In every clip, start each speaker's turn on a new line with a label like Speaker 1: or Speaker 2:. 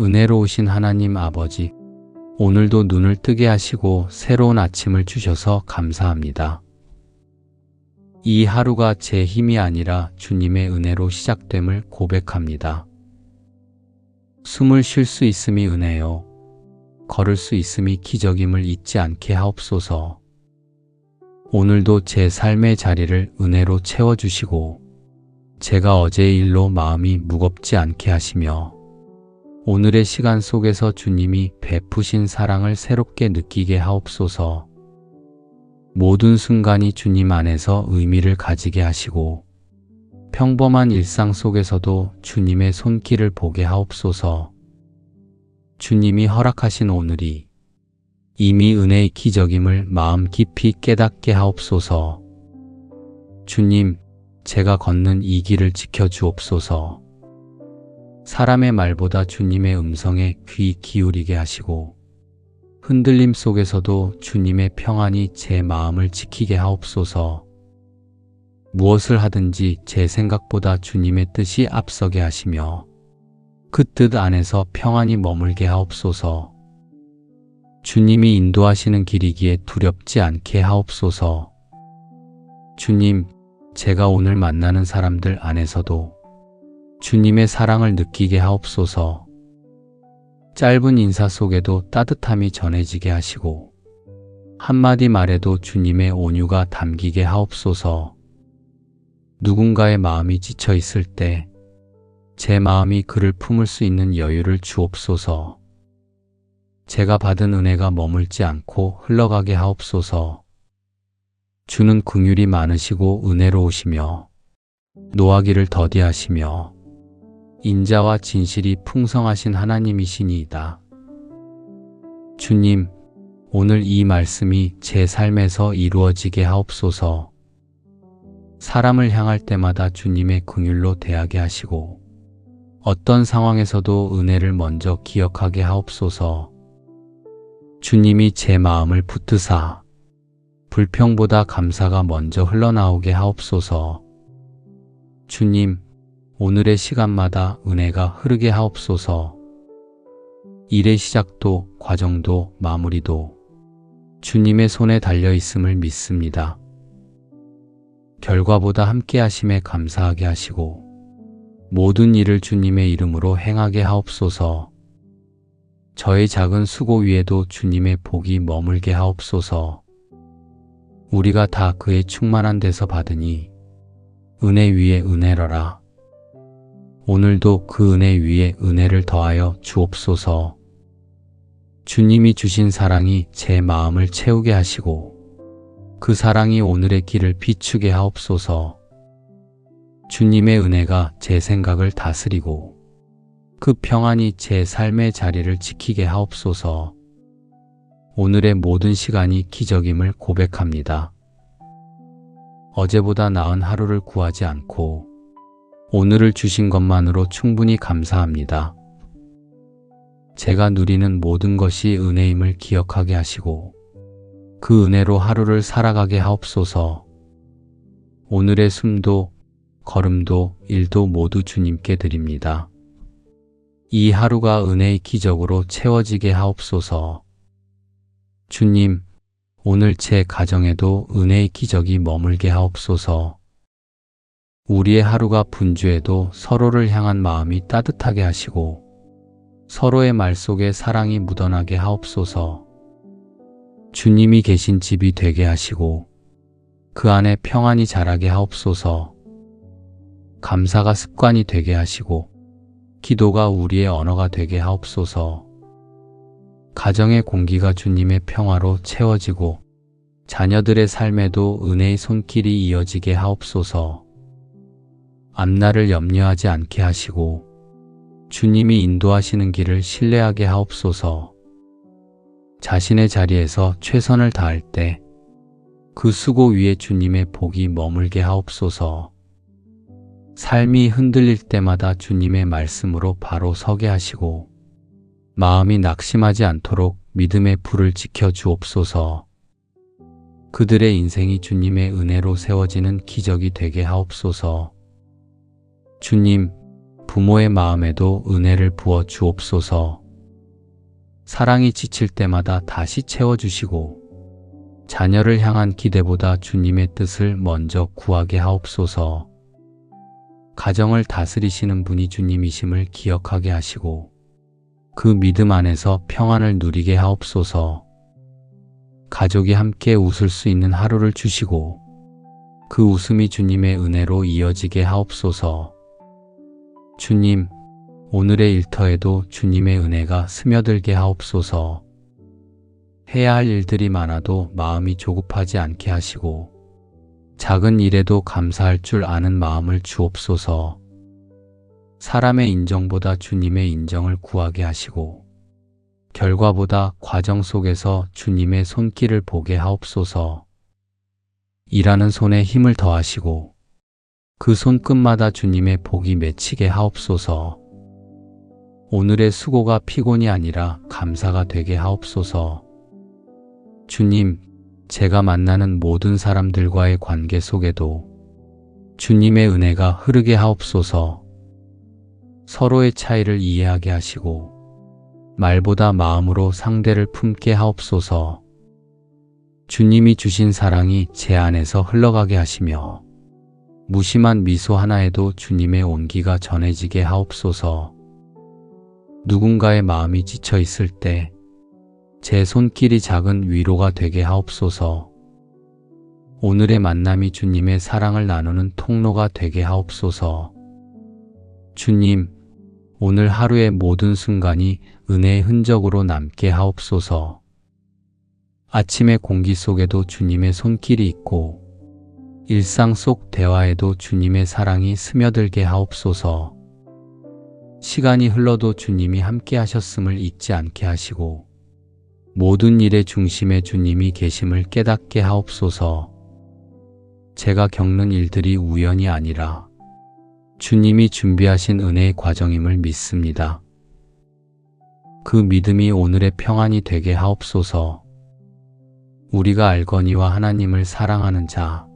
Speaker 1: 은혜로우신 하나님 아버지, 오늘도 눈을 뜨게 하시고 새로운 아침을 주셔서 감사합니다. 이 하루가 제 힘이 아니라 주님의 은혜로 시작됨을 고백합니다. 숨을 쉴 수 있음이 은혜요, 걸을 수 있음이 기적임을 잊지 않게 하옵소서. 오늘도 제 삶의 자리를 은혜로 채워주시고 제가 어제의 일로 마음이 무겁지 않게 하시며 오늘의 시간 속에서 주님이 베푸신 사랑을 새롭게 느끼게 하옵소서. 모든 순간이 주님 안에서 의미를 가지게 하시고 평범한 일상 속에서도 주님의 손길을 보게 하옵소서. 주님이 허락하신 오늘이 이미 은혜의 기적임을 마음 깊이 깨닫게 하옵소서. 주님, 제가 걷는 이 길을 지켜주옵소서. 사람의 말보다 주님의 음성에 귀 기울이게 하시고 흔들림 속에서도 주님의 평안이 제 마음을 지키게 하옵소서. 무엇을 하든지 제 생각보다 주님의 뜻이 앞서게 하시며 그 뜻 안에서 평안이 머물게 하옵소서. 주님이 인도하시는 길이기에 두렵지 않게 하옵소서. 주님, 제가 오늘 만나는 사람들 안에서도 주님의 사랑을 느끼게 하옵소서. 짧은 인사 속에도 따뜻함이 전해지게 하시고 한마디 말에도 주님의 온유가 담기게 하옵소서. 누군가의 마음이 지쳐 있을 때 제 마음이 그를 품을 수 있는 여유를 주옵소서. 제가 받은 은혜가 머물지 않고 흘러가게 하옵소서. 주는 긍휼이 많으시고 은혜로우시며 노하기를 더디하시며 인자와 진실이 풍성하신 하나님이시니이다. 주님, 오늘 이 말씀이 제 삶에서 이루어지게 하옵소서. 사람을 향할 때마다 주님의 긍휼로 대하게 하시고 어떤 상황에서도 은혜를 먼저 기억하게 하옵소서. 주님이 제 마음을 붙드사 불평보다 감사가 먼저 흘러나오게 하옵소서. 주님, 오늘의 시간마다 은혜가 흐르게 하옵소서. 일의 시작도 과정도 마무리도 주님의 손에 달려 있음을 믿습니다. 결과보다 함께 하심에 감사하게 하시고 모든 일을 주님의 이름으로 행하게 하옵소서. 저의 작은 수고 위에도 주님의 복이 머물게 하옵소서. 우리가 다 그의 충만한 데서 받으니 은혜 위에 은혜로라. 오늘도 그 은혜 위에 은혜를 더하여 주옵소서. 주님이 주신 사랑이 제 마음을 채우게 하시고 그 사랑이 오늘의 길을 비추게 하옵소서. 주님의 은혜가 제 생각을 다스리고 그 평안이 제 삶의 자리를 지키게 하옵소서. 오늘의 모든 시간이 기적임을 고백합니다. 어제보다 나은 하루를 구하지 않고 오늘을 주신 것만으로 충분히 감사합니다. 제가 누리는 모든 것이 은혜임을 기억하게 하시고 그 은혜로 하루를 살아가게 하옵소서. 오늘의 숨도 걸음도 일도 모두 주님께 드립니다. 이 하루가 은혜의 기적으로 채워지게 하옵소서. 주님, 오늘 제 가정에도 은혜의 기적이 머물게 하옵소서. 우리의 하루가 분주해도 서로를 향한 마음이 따뜻하게 하시고 서로의 말 속에 사랑이 묻어나게 하옵소서. 주님이 계신 집이 되게 하시고 그 안에 평안이 자라게 하옵소서. 감사가 습관이 되게 하시고 기도가 우리의 언어가 되게 하옵소서. 가정의 공기가 주님의 평화로 채워지고 자녀들의 삶에도 은혜의 손길이 이어지게 하옵소서. 앞날을 염려하지 않게 하시고 주님이 인도하시는 길을 신뢰하게 하옵소서. 자신의 자리에서 최선을 다할 때 그 수고 위에 주님의 복이 머물게 하옵소서. 삶이 흔들릴 때마다 주님의 말씀으로 바로 서게 하시고 마음이 낙심하지 않도록 믿음의 불을 지켜 주옵소서. 그들의 인생이 주님의 은혜로 세워지는 기적이 되게 하옵소서. 주님, 부모의 마음에도 은혜를 부어 주옵소서. 사랑이 지칠 때마다 다시 채워주시고 자녀를 향한 기대보다 주님의 뜻을 먼저 구하게 하옵소서. 가정을 다스리시는 분이 주님이심을 기억하게 하시고 그 믿음 안에서 평안을 누리게 하옵소서. 가족이 함께 웃을 수 있는 하루를 주시고 그 웃음이 주님의 은혜로 이어지게 하옵소서. 주님, 오늘의 일터에도 주님의 은혜가 스며들게 하옵소서. 해야 할 일들이 많아도 마음이 조급하지 않게 하시고 작은 일에도 감사할 줄 아는 마음을 주옵소서. 사람의 인정보다 주님의 인정을 구하게 하시고 결과보다 과정 속에서 주님의 손길을 보게 하옵소서. 일하는 손에 힘을 더하시고 그 손끝마다 주님의 복이 맺히게 하옵소서. 오늘의 수고가 피곤이 아니라 감사가 되게 하옵소서. 주님, 제가 만나는 모든 사람들과의 관계 속에도 주님의 은혜가 흐르게 하옵소서. 서로의 차이를 이해하게 하시고 말보다 마음으로 상대를 품게 하옵소서. 주님이 주신 사랑이 제 안에서 흘러가게 하시며 무심한 미소 하나에도 주님의 온기가 전해지게 하옵소서. 누군가의 마음이 지쳐 있을 때 제 손길이 작은 위로가 되게 하옵소서. 오늘의 만남이 주님의 사랑을 나누는 통로가 되게 하옵소서. 주님, 오늘 하루의 모든 순간이 은혜의 흔적으로 남게 하옵소서. 아침의 공기 속에도 주님의 손길이 있고 일상 속 대화에도 주님의 사랑이 스며들게 하옵소서. 시간이 흘러도 주님이 함께 하셨음을 잊지 않게 하시고 모든 일의 중심에 주님이 계심을 깨닫게 하옵소서. 제가 겪는 일들이 우연이 아니라 주님이 준비하신 은혜의 과정임을 믿습니다. 그 믿음이 오늘의 평안이 되게 하옵소서. 우리가 알거니와 하나님을 사랑하는 자,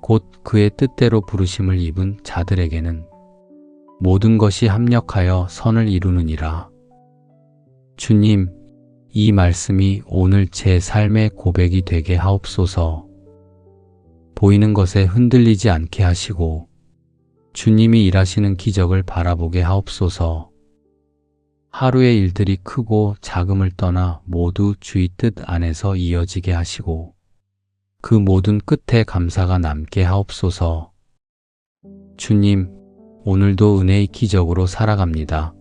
Speaker 1: 곧 그의 뜻대로 부르심을 입은 자들에게는 모든 것이 합력하여 선을 이루느니라. 주님, 이 말씀이 오늘 제 삶의 고백이 되게 하옵소서. 보이는 것에 흔들리지 않게 하시고 주님이 일하시는 기적을 바라보게 하옵소서. 하루의 일들이 크고 작음을 떠나 모두 주의 뜻 안에서 이어지게 하시고 그 모든 끝에 감사가 남게 하옵소서. 주님, 오늘도 은혜의 기적으로 살아갑니다.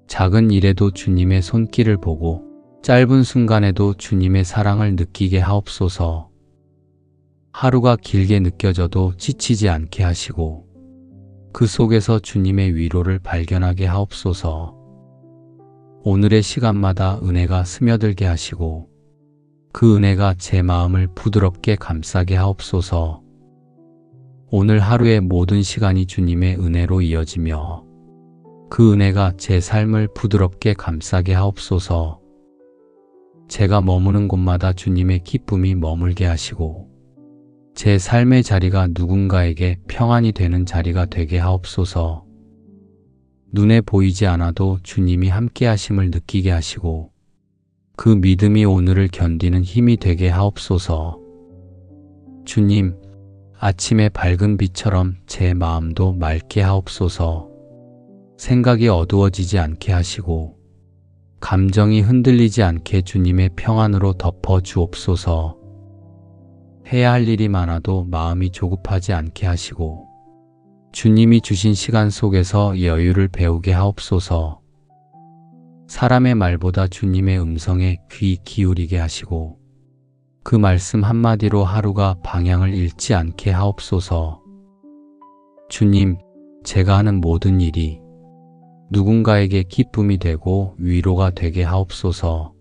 Speaker 1: 작은 일에도 주님의 손길을 보고 짧은 순간에도 주님의 사랑을 느끼게 하옵소서. 하루가 길게 느껴져도 지치지 않게 하시고 그 속에서 주님의 위로를 발견하게 하옵소서. 오늘의 시간마다 은혜가 스며들게 하시고 그 은혜가 제 마음을 부드럽게 감싸게 하옵소서. 오늘 하루의 모든 시간이 주님의 은혜로 이어지며 그 은혜가 제 삶을 부드럽게 감싸게 하옵소서. 제가 머무는 곳마다 주님의 기쁨이 머물게 하시고 제 삶의 자리가 누군가에게 평안이 되는 자리가 되게 하옵소서. 눈에 보이지 않아도 주님이 함께 하심을 느끼게 하시고 그 믿음이 오늘을 견디는 힘이 되게 하옵소서. 주님, 아침의 밝은 빛처럼 제 마음도 맑게 하옵소서. 생각이 어두워지지 않게 하시고 감정이 흔들리지 않게 주님의 평안으로 덮어 주옵소서. 해야 할 일이 많아도 마음이 조급하지 않게 하시고 주님이 주신 시간 속에서 여유를 배우게 하옵소서. 사람의 말보다 주님의 음성에 귀 기울이게 하시고 그 말씀 한마디로 하루가 방향을 잃지 않게 하옵소서. 주님, 제가 하는 모든 일이 누군가에게 기쁨이 되고 위로가 되게 하옵소서.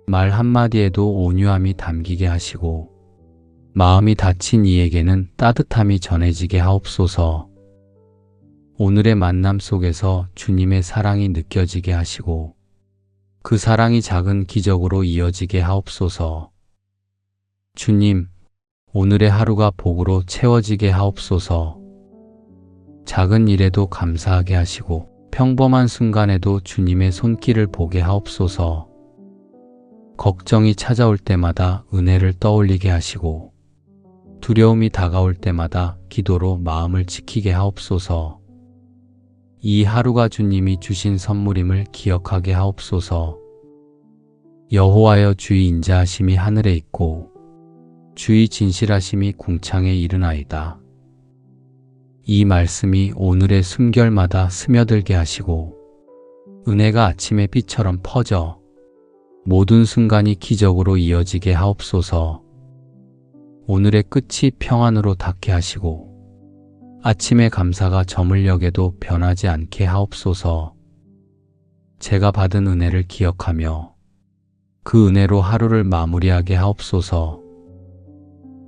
Speaker 1: 말 한마디에도 온유함이 담기게 하시고 마음이 다친 이에게는 따뜻함이 전해지게 하옵소서. 오늘의 만남 속에서 주님의 사랑이 느껴지게 하시고 그 사랑이 작은 기적으로 이어지게 하옵소서. 주님, 오늘의 하루가 복으로 채워지게 하옵소서. 작은 일에도 감사하게 하시고 평범한 순간에도 주님의 손길을 보게 하옵소서. 걱정이 찾아올 때마다 은혜를 떠올리게 하시고 두려움이 다가올 때마다 기도로 마음을 지키게 하옵소서. 이 하루가 주님이 주신 선물임을 기억하게 하옵소서. 여호와여, 주의 인자하심이 하늘에 있고 주의 진실하심이 궁창에 이르나이다. 이 말씀이 오늘의 숨결마다 스며들게 하시고 은혜가 아침의 빛처럼 퍼져 모든 순간이 기적으로 이어지게 하옵소서. 오늘의 끝이 평안으로 닿게 하시고 아침의 감사가 저물녘에도 변하지 않게 하옵소서. 제가 받은 은혜를 기억하며 그 은혜로 하루를 마무리하게 하옵소서.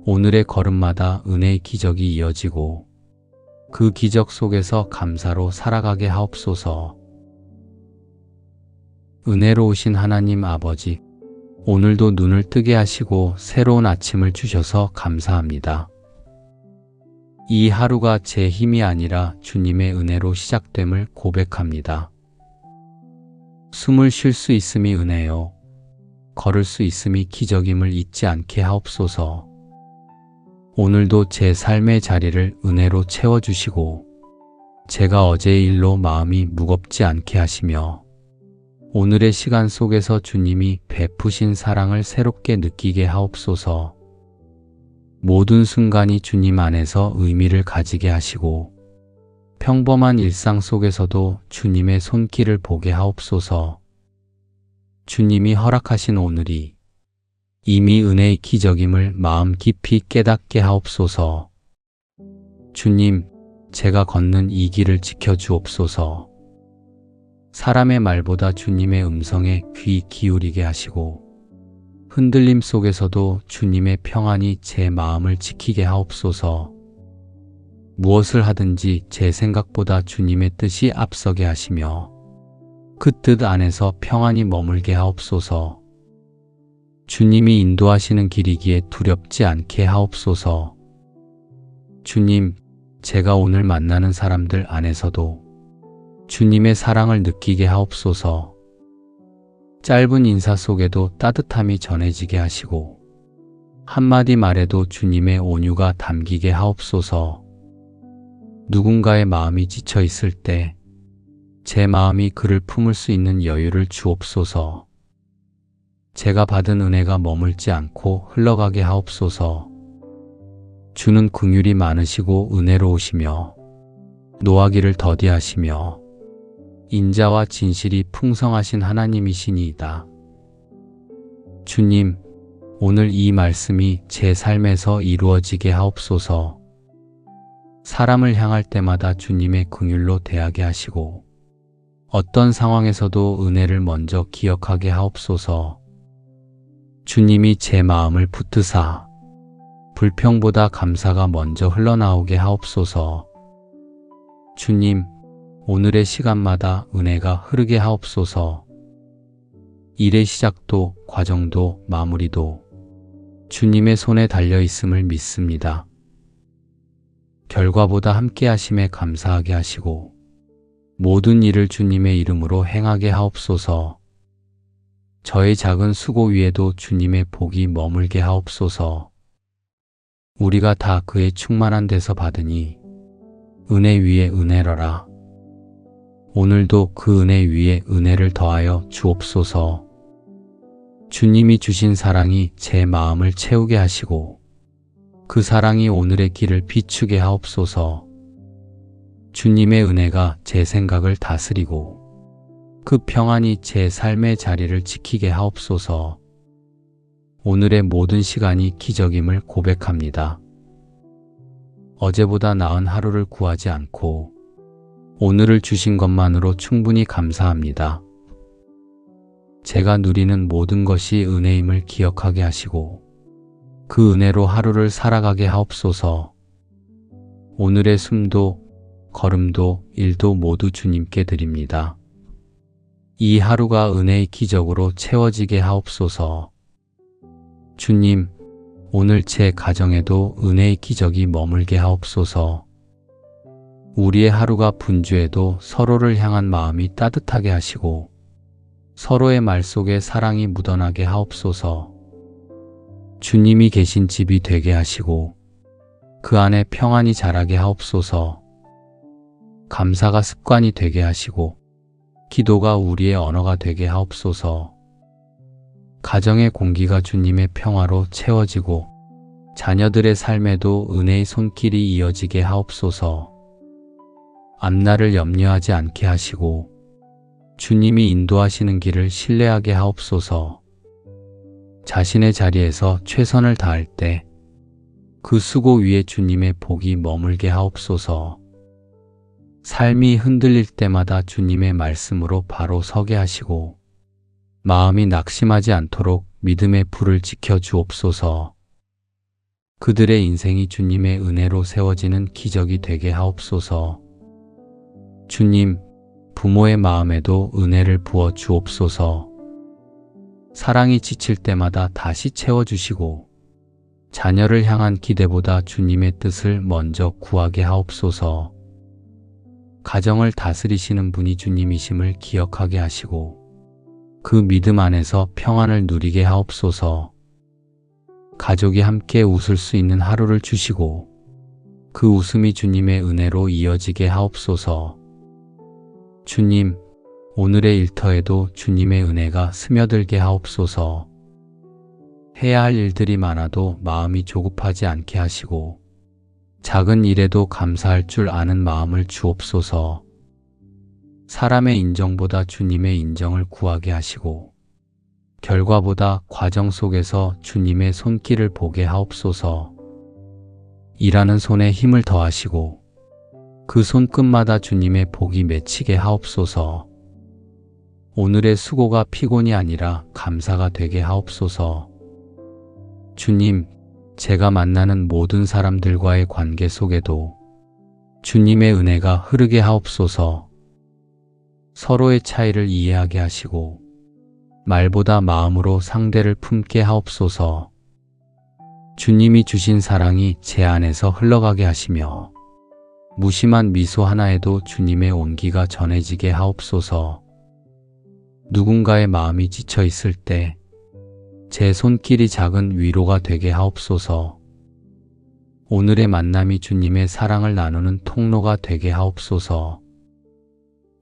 Speaker 1: 오늘의 걸음마다 은혜의 기적이 이어지고 그 기적 속에서 감사로 살아가게 하옵소서. 은혜로우신 하나님 아버지, 오늘도 눈을 뜨게 하시고 새로운 아침을 주셔서 감사합니다. 이 하루가 제 힘이 아니라 주님의 은혜로 시작됨을 고백합니다. 숨을 쉴 수 있음이 은혜요, 걸을 수 있음이 기적임을 잊지 않게 하옵소서. 오늘도 제 삶의 자리를 은혜로 채워주시고 제가 어제의 일로 마음이 무겁지 않게 하시며 오늘의 시간 속에서 주님이 베푸신 사랑을 새롭게 느끼게 하옵소서. 모든 순간이 주님 안에서 의미를 가지게 하시고 평범한 일상 속에서도 주님의 손길을 보게 하옵소서. 주님이 허락하신 오늘이 이미 은혜의 기적임을 마음 깊이 깨닫게 하옵소서. 주님, 제가 걷는 이 길을 지켜주옵소서. 사람의 말보다 주님의 음성에 귀 기울이게 하시고 흔들림 속에서도 주님의 평안이 제 마음을 지키게 하옵소서. 무엇을 하든지 제 생각보다 주님의 뜻이 앞서게 하시며 그 뜻 안에서 평안히 머물게 하옵소서. 주님이 인도하시는 길이기에 두렵지 않게 하옵소서. 주님, 제가 오늘 만나는 사람들 안에서도 주님의 사랑을 느끼게 하옵소서. 짧은 인사 속에도 따뜻함이 전해지게 하시고 한마디 말에도 주님의 온유가 담기게 하옵소서. 누군가의 마음이 지쳐 있을 때 제 마음이 그를 품을 수 있는 여유를 주옵소서. 제가 받은 은혜가 머물지 않고 흘러가게 하옵소서. 주는 긍휼이 많으시고 은혜로우시며 노하기를 더디하시며 인자와 진실이 풍성하신 하나님이시니이다. 주님, 오늘 이 말씀이 제 삶에서 이루어지게 하옵소서. 사람을 향할 때마다 주님의 긍휼로 대하게 하시고 어떤 상황에서도 은혜를 먼저 기억하게 하옵소서. 주님이 제 마음을 붙드사 불평보다 감사가 먼저 흘러나오게 하옵소서. 주님, 오늘의 시간마다 은혜가 흐르게 하옵소서. 일의 시작도 과정도 마무리도 주님의 손에 달려 있음을 믿습니다. 결과보다 함께 하심에 감사하게 하시고 모든 일을 주님의 이름으로 행하게 하옵소서. 저의 작은 수고 위에도 주님의 복이 머물게 하옵소서. 우리가 다 그의 충만한 데서 받으니 은혜 위에 은혜로라. 오늘도 그 은혜 위에 은혜를 더하여 주옵소서. 주님이 주신 사랑이 제 마음을 채우게 하시고 그 사랑이 오늘의 길을 비추게 하옵소서. 주님의 은혜가 제 생각을 다스리고 그 평안이 제 삶의 자리를 지키게 하옵소서. 오늘의 모든 시간이 기적임을 고백합니다. 어제보다 나은 하루를 구하지 않고 오늘을 주신 것만으로 충분히 감사합니다. 제가 누리는 모든 것이 은혜임을 기억하게 하시고 그 은혜로 하루를 살아가게 하옵소서. 오늘의 숨도 걸음도 일도 모두 주님께 드립니다. 이 하루가 은혜의 기적으로 채워지게 하옵소서. 주님, 오늘 제 가정에도 은혜의 기적이 머물게 하옵소서. 우리의 하루가 분주해도 서로를 향한 마음이 따뜻하게 하시고 서로의 말 속에 사랑이 묻어나게 하옵소서. 주님이 계신 집이 되게 하시고 그 안에 평안이 자라게 하옵소서. 감사가 습관이 되게 하시고 기도가 우리의 언어가 되게 하옵소서. 가정의 공기가 주님의 평화로 채워지고 자녀들의 삶에도 은혜의 손길이 이어지게 하옵소서. 앞날을 염려하지 않게 하시고 주님이 인도하시는 길을 신뢰하게 하옵소서. 자신의 자리에서 최선을 다할 때 그 수고 위에 주님의 복이 머물게 하옵소서. 삶이 흔들릴 때마다 주님의 말씀으로 바로 서게 하시고 마음이 낙심하지 않도록 믿음의 불을 지켜 주옵소서. 그들의 인생이 주님의 은혜로 세워지는 기적이 되게 하옵소서. 주님, 부모의 마음에도 은혜를 부어 주옵소서. 사랑이 지칠 때마다 다시 채워주시고 자녀를 향한 기대보다 주님의 뜻을 먼저 구하게 하옵소서. 가정을 다스리시는 분이 주님이심을 기억하게 하시고 그 믿음 안에서 평안을 누리게 하옵소서. 가족이 함께 웃을 수 있는 하루를 주시고 그 웃음이 주님의 은혜로 이어지게 하옵소서. 주님, 오늘의 일터에도 주님의 은혜가 스며들게 하옵소서. 해야 할 일들이 많아도 마음이 조급하지 않게 하시고 작은 일에도 감사할 줄 아는 마음을 주옵소서. 사람의 인정보다 주님의 인정을 구하게 하시고 결과보다 과정 속에서 주님의 손길을 보게 하옵소서. 일하는 손에 힘을 더하시고 그 손끝마다 주님의 복이 맺히게 하옵소서. 오늘의 수고가 피곤이 아니라 감사가 되게 하옵소서. 주님, 제가 만나는 모든 사람들과의 관계 속에도 주님의 은혜가 흐르게 하옵소서. 서로의 차이를 이해하게 하시고 말보다 마음으로 상대를 품게 하옵소서. 주님이 주신 사랑이 제 안에서 흘러가게 하시며 무심한 미소 하나에도 주님의 온기가 전해지게 하옵소서. 누군가의 마음이 지쳐 있을 때 제 손길이 작은 위로가 되게 하옵소서. 오늘의 만남이 주님의 사랑을 나누는 통로가 되게 하옵소서.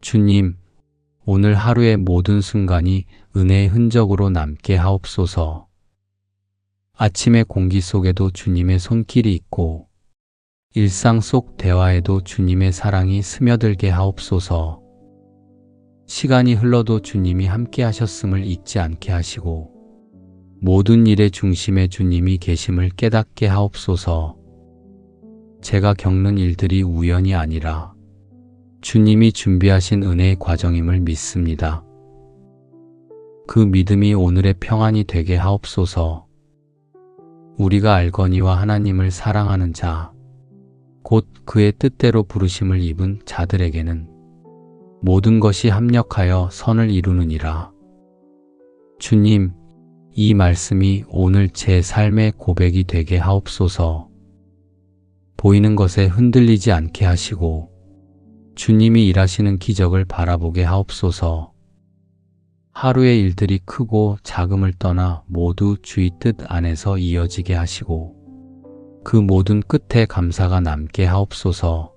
Speaker 1: 주님, 오늘 하루의 모든 순간이 은혜의 흔적으로 남게 하옵소서. 아침의 공기 속에도 주님의 손길이 있고 일상 속 대화에도 주님의 사랑이 스며들게 하옵소서. 시간이 흘러도 주님이 함께 하셨음을 잊지 않게 하시고 모든 일의 중심에 주님이 계심을 깨닫게 하옵소서. 제가 겪는 일들이 우연이 아니라 주님이 준비하신 은혜의 과정임을 믿습니다. 그 믿음이 오늘의 평안이 되게 하옵소서. 우리가 알거니와 하나님을 사랑하는 자, 곧 그의 뜻대로 부르심을 입은 자들에게는 모든 것이 합력하여 선을 이루느니라. 주님, 이 말씀이 오늘 제 삶의 고백이 되게 하옵소서. 보이는 것에 흔들리지 않게 하시고 주님이 일하시는 기적을 바라보게 하옵소서. 하루의 일들이 크고 작음을 떠나 모두 주의 뜻 안에서 이어지게 하시고 그 모든 끝에 감사가 남게 하옵소서.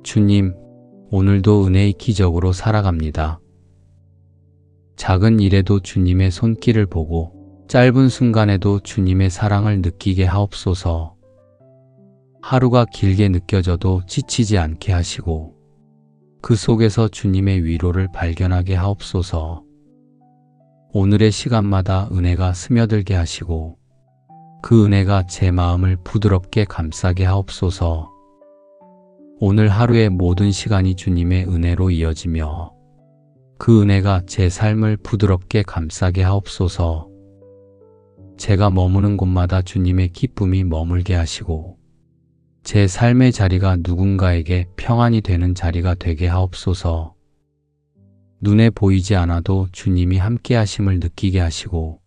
Speaker 1: 주님, 오늘도 은혜의 기적으로 살아갑니다. 작은 일에도 주님의 손길을 보고 짧은 순간에도 주님의 사랑을 느끼게 하옵소서. 하루가 길게 느껴져도 지치지 않게 하시고 그 속에서 주님의 위로를 발견하게 하옵소서. 오늘의 시간마다 은혜가 스며들게 하시고 그 은혜가 제 마음을 부드럽게 감싸게 하옵소서. 오늘 하루의 모든 시간이 주님의 은혜로 이어지며 그 은혜가 제 삶을 부드럽게 감싸게 하옵소서. 제가 머무는 곳마다 주님의 기쁨이 머물게 하시고 제 삶의 자리가 누군가에게 평안이 되는 자리가 되게 하옵소서. 눈에 보이지 않아도 주님이 함께 하심을 느끼게 하시고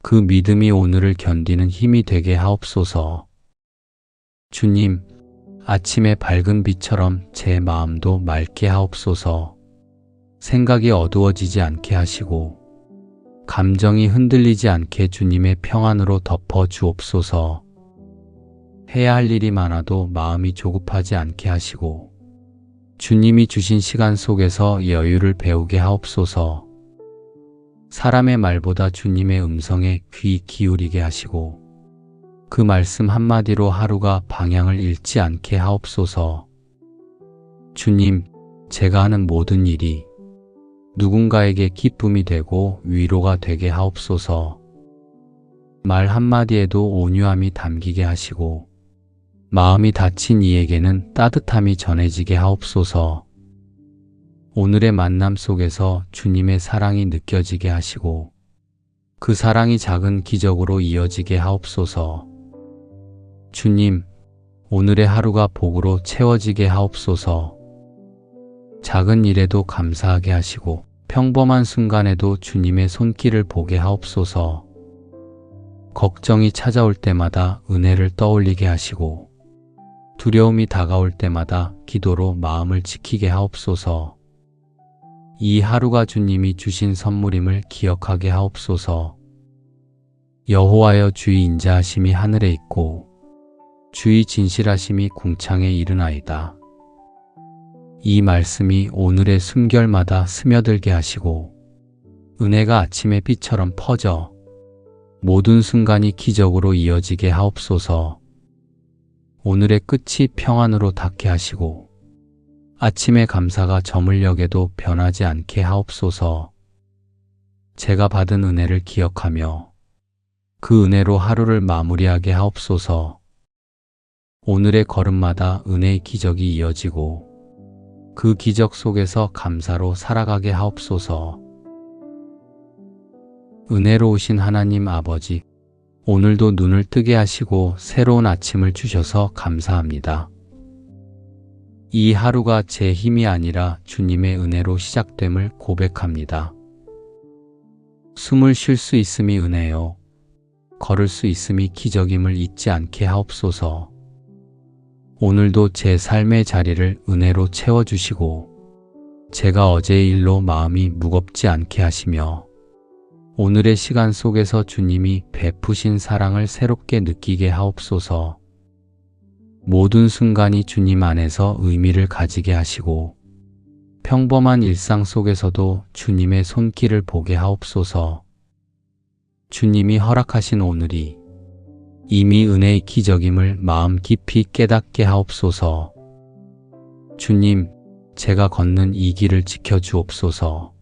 Speaker 1: 그 믿음이 오늘을 견디는 힘이 되게 하옵소서. 주님, 아침의 밝은 빛처럼 제 마음도 맑게 하옵소서. 생각이 어두워지지 않게 하시고 감정이 흔들리지 않게 주님의 평안으로 덮어 주옵소서. 해야 할 일이 많아도 마음이 조급하지 않게 하시고 주님이 주신 시간 속에서 여유를 배우게 하옵소서. 사람의 말보다 주님의 음성에 귀 기울이게 하시고 그 말씀 한마디로 하루가 방향을 잃지 않게 하옵소서. 주님, 제가 하는 모든 일이 누군가에게 기쁨이 되고 위로가 되게 하옵소서. 말 한마디에도 온유함이 담기게 하시고 마음이 다친 이에게는 따뜻함이 전해지게 하옵소서. 오늘의 만남 속에서 주님의 사랑이 느껴지게 하시고 그 사랑이 작은 기적으로 이어지게 하옵소서. 주님, 오늘의 하루가 복으로 채워지게 하옵소서. 작은 일에도 감사하게 하시고 평범한 순간에도 주님의 손길을 보게 하옵소서. 걱정이 찾아올 때마다 은혜를 떠올리게 하시고 두려움이 다가올 때마다 기도로 마음을 지키게 하옵소서. 이 하루가 주님이 주신 선물임을 기억하게 하옵소서. 여호와여, 주의 인자하심이 하늘에 있고 주의 진실하심이 궁창에 이르나이다. 이 말씀이 오늘의 숨결마다 스며들게 하시고 은혜가 아침의 빛처럼 퍼져 모든 순간이 기적으로 이어지게 하옵소서. 오늘의 끝이 평안으로 닿게 하시고 아침의 감사가 저물녘에도 변하지 않게 하옵소서. 제가 받은 은혜를 기억하며 그 은혜로 하루를 마무리하게 하옵소서. 오늘의 걸음마다 은혜의 기적이 이어지고 그 기적 속에서 감사로 살아가게 하옵소서. 은혜로우신 하나님 아버지, 오늘도 눈을 뜨게 하시고 새로운 아침을 주셔서 감사합니다. 이 하루가 제 힘이 아니라 주님의 은혜로 시작됨을 고백합니다. 숨을 쉴 수 있음이 은혜요, 걸을 수 있음이 기적임을 잊지 않게 하옵소서. 오늘도 제 삶의 자리를 은혜로 채워주시고 제가 어제의 일로 마음이 무겁지 않게 하시며 오늘의 시간 속에서 주님이 베푸신 사랑을 새롭게 느끼게 하옵소서. 모든 순간이 주님 안에서 의미를 가지게 하시고 평범한 일상 속에서도 주님의 손길을 보게 하옵소서. 주님이 허락하신 오늘이 이미 은혜의 기적임을 마음 깊이 깨닫게 하옵소서. 주님, 제가 걷는 이 길을 지켜주옵소서.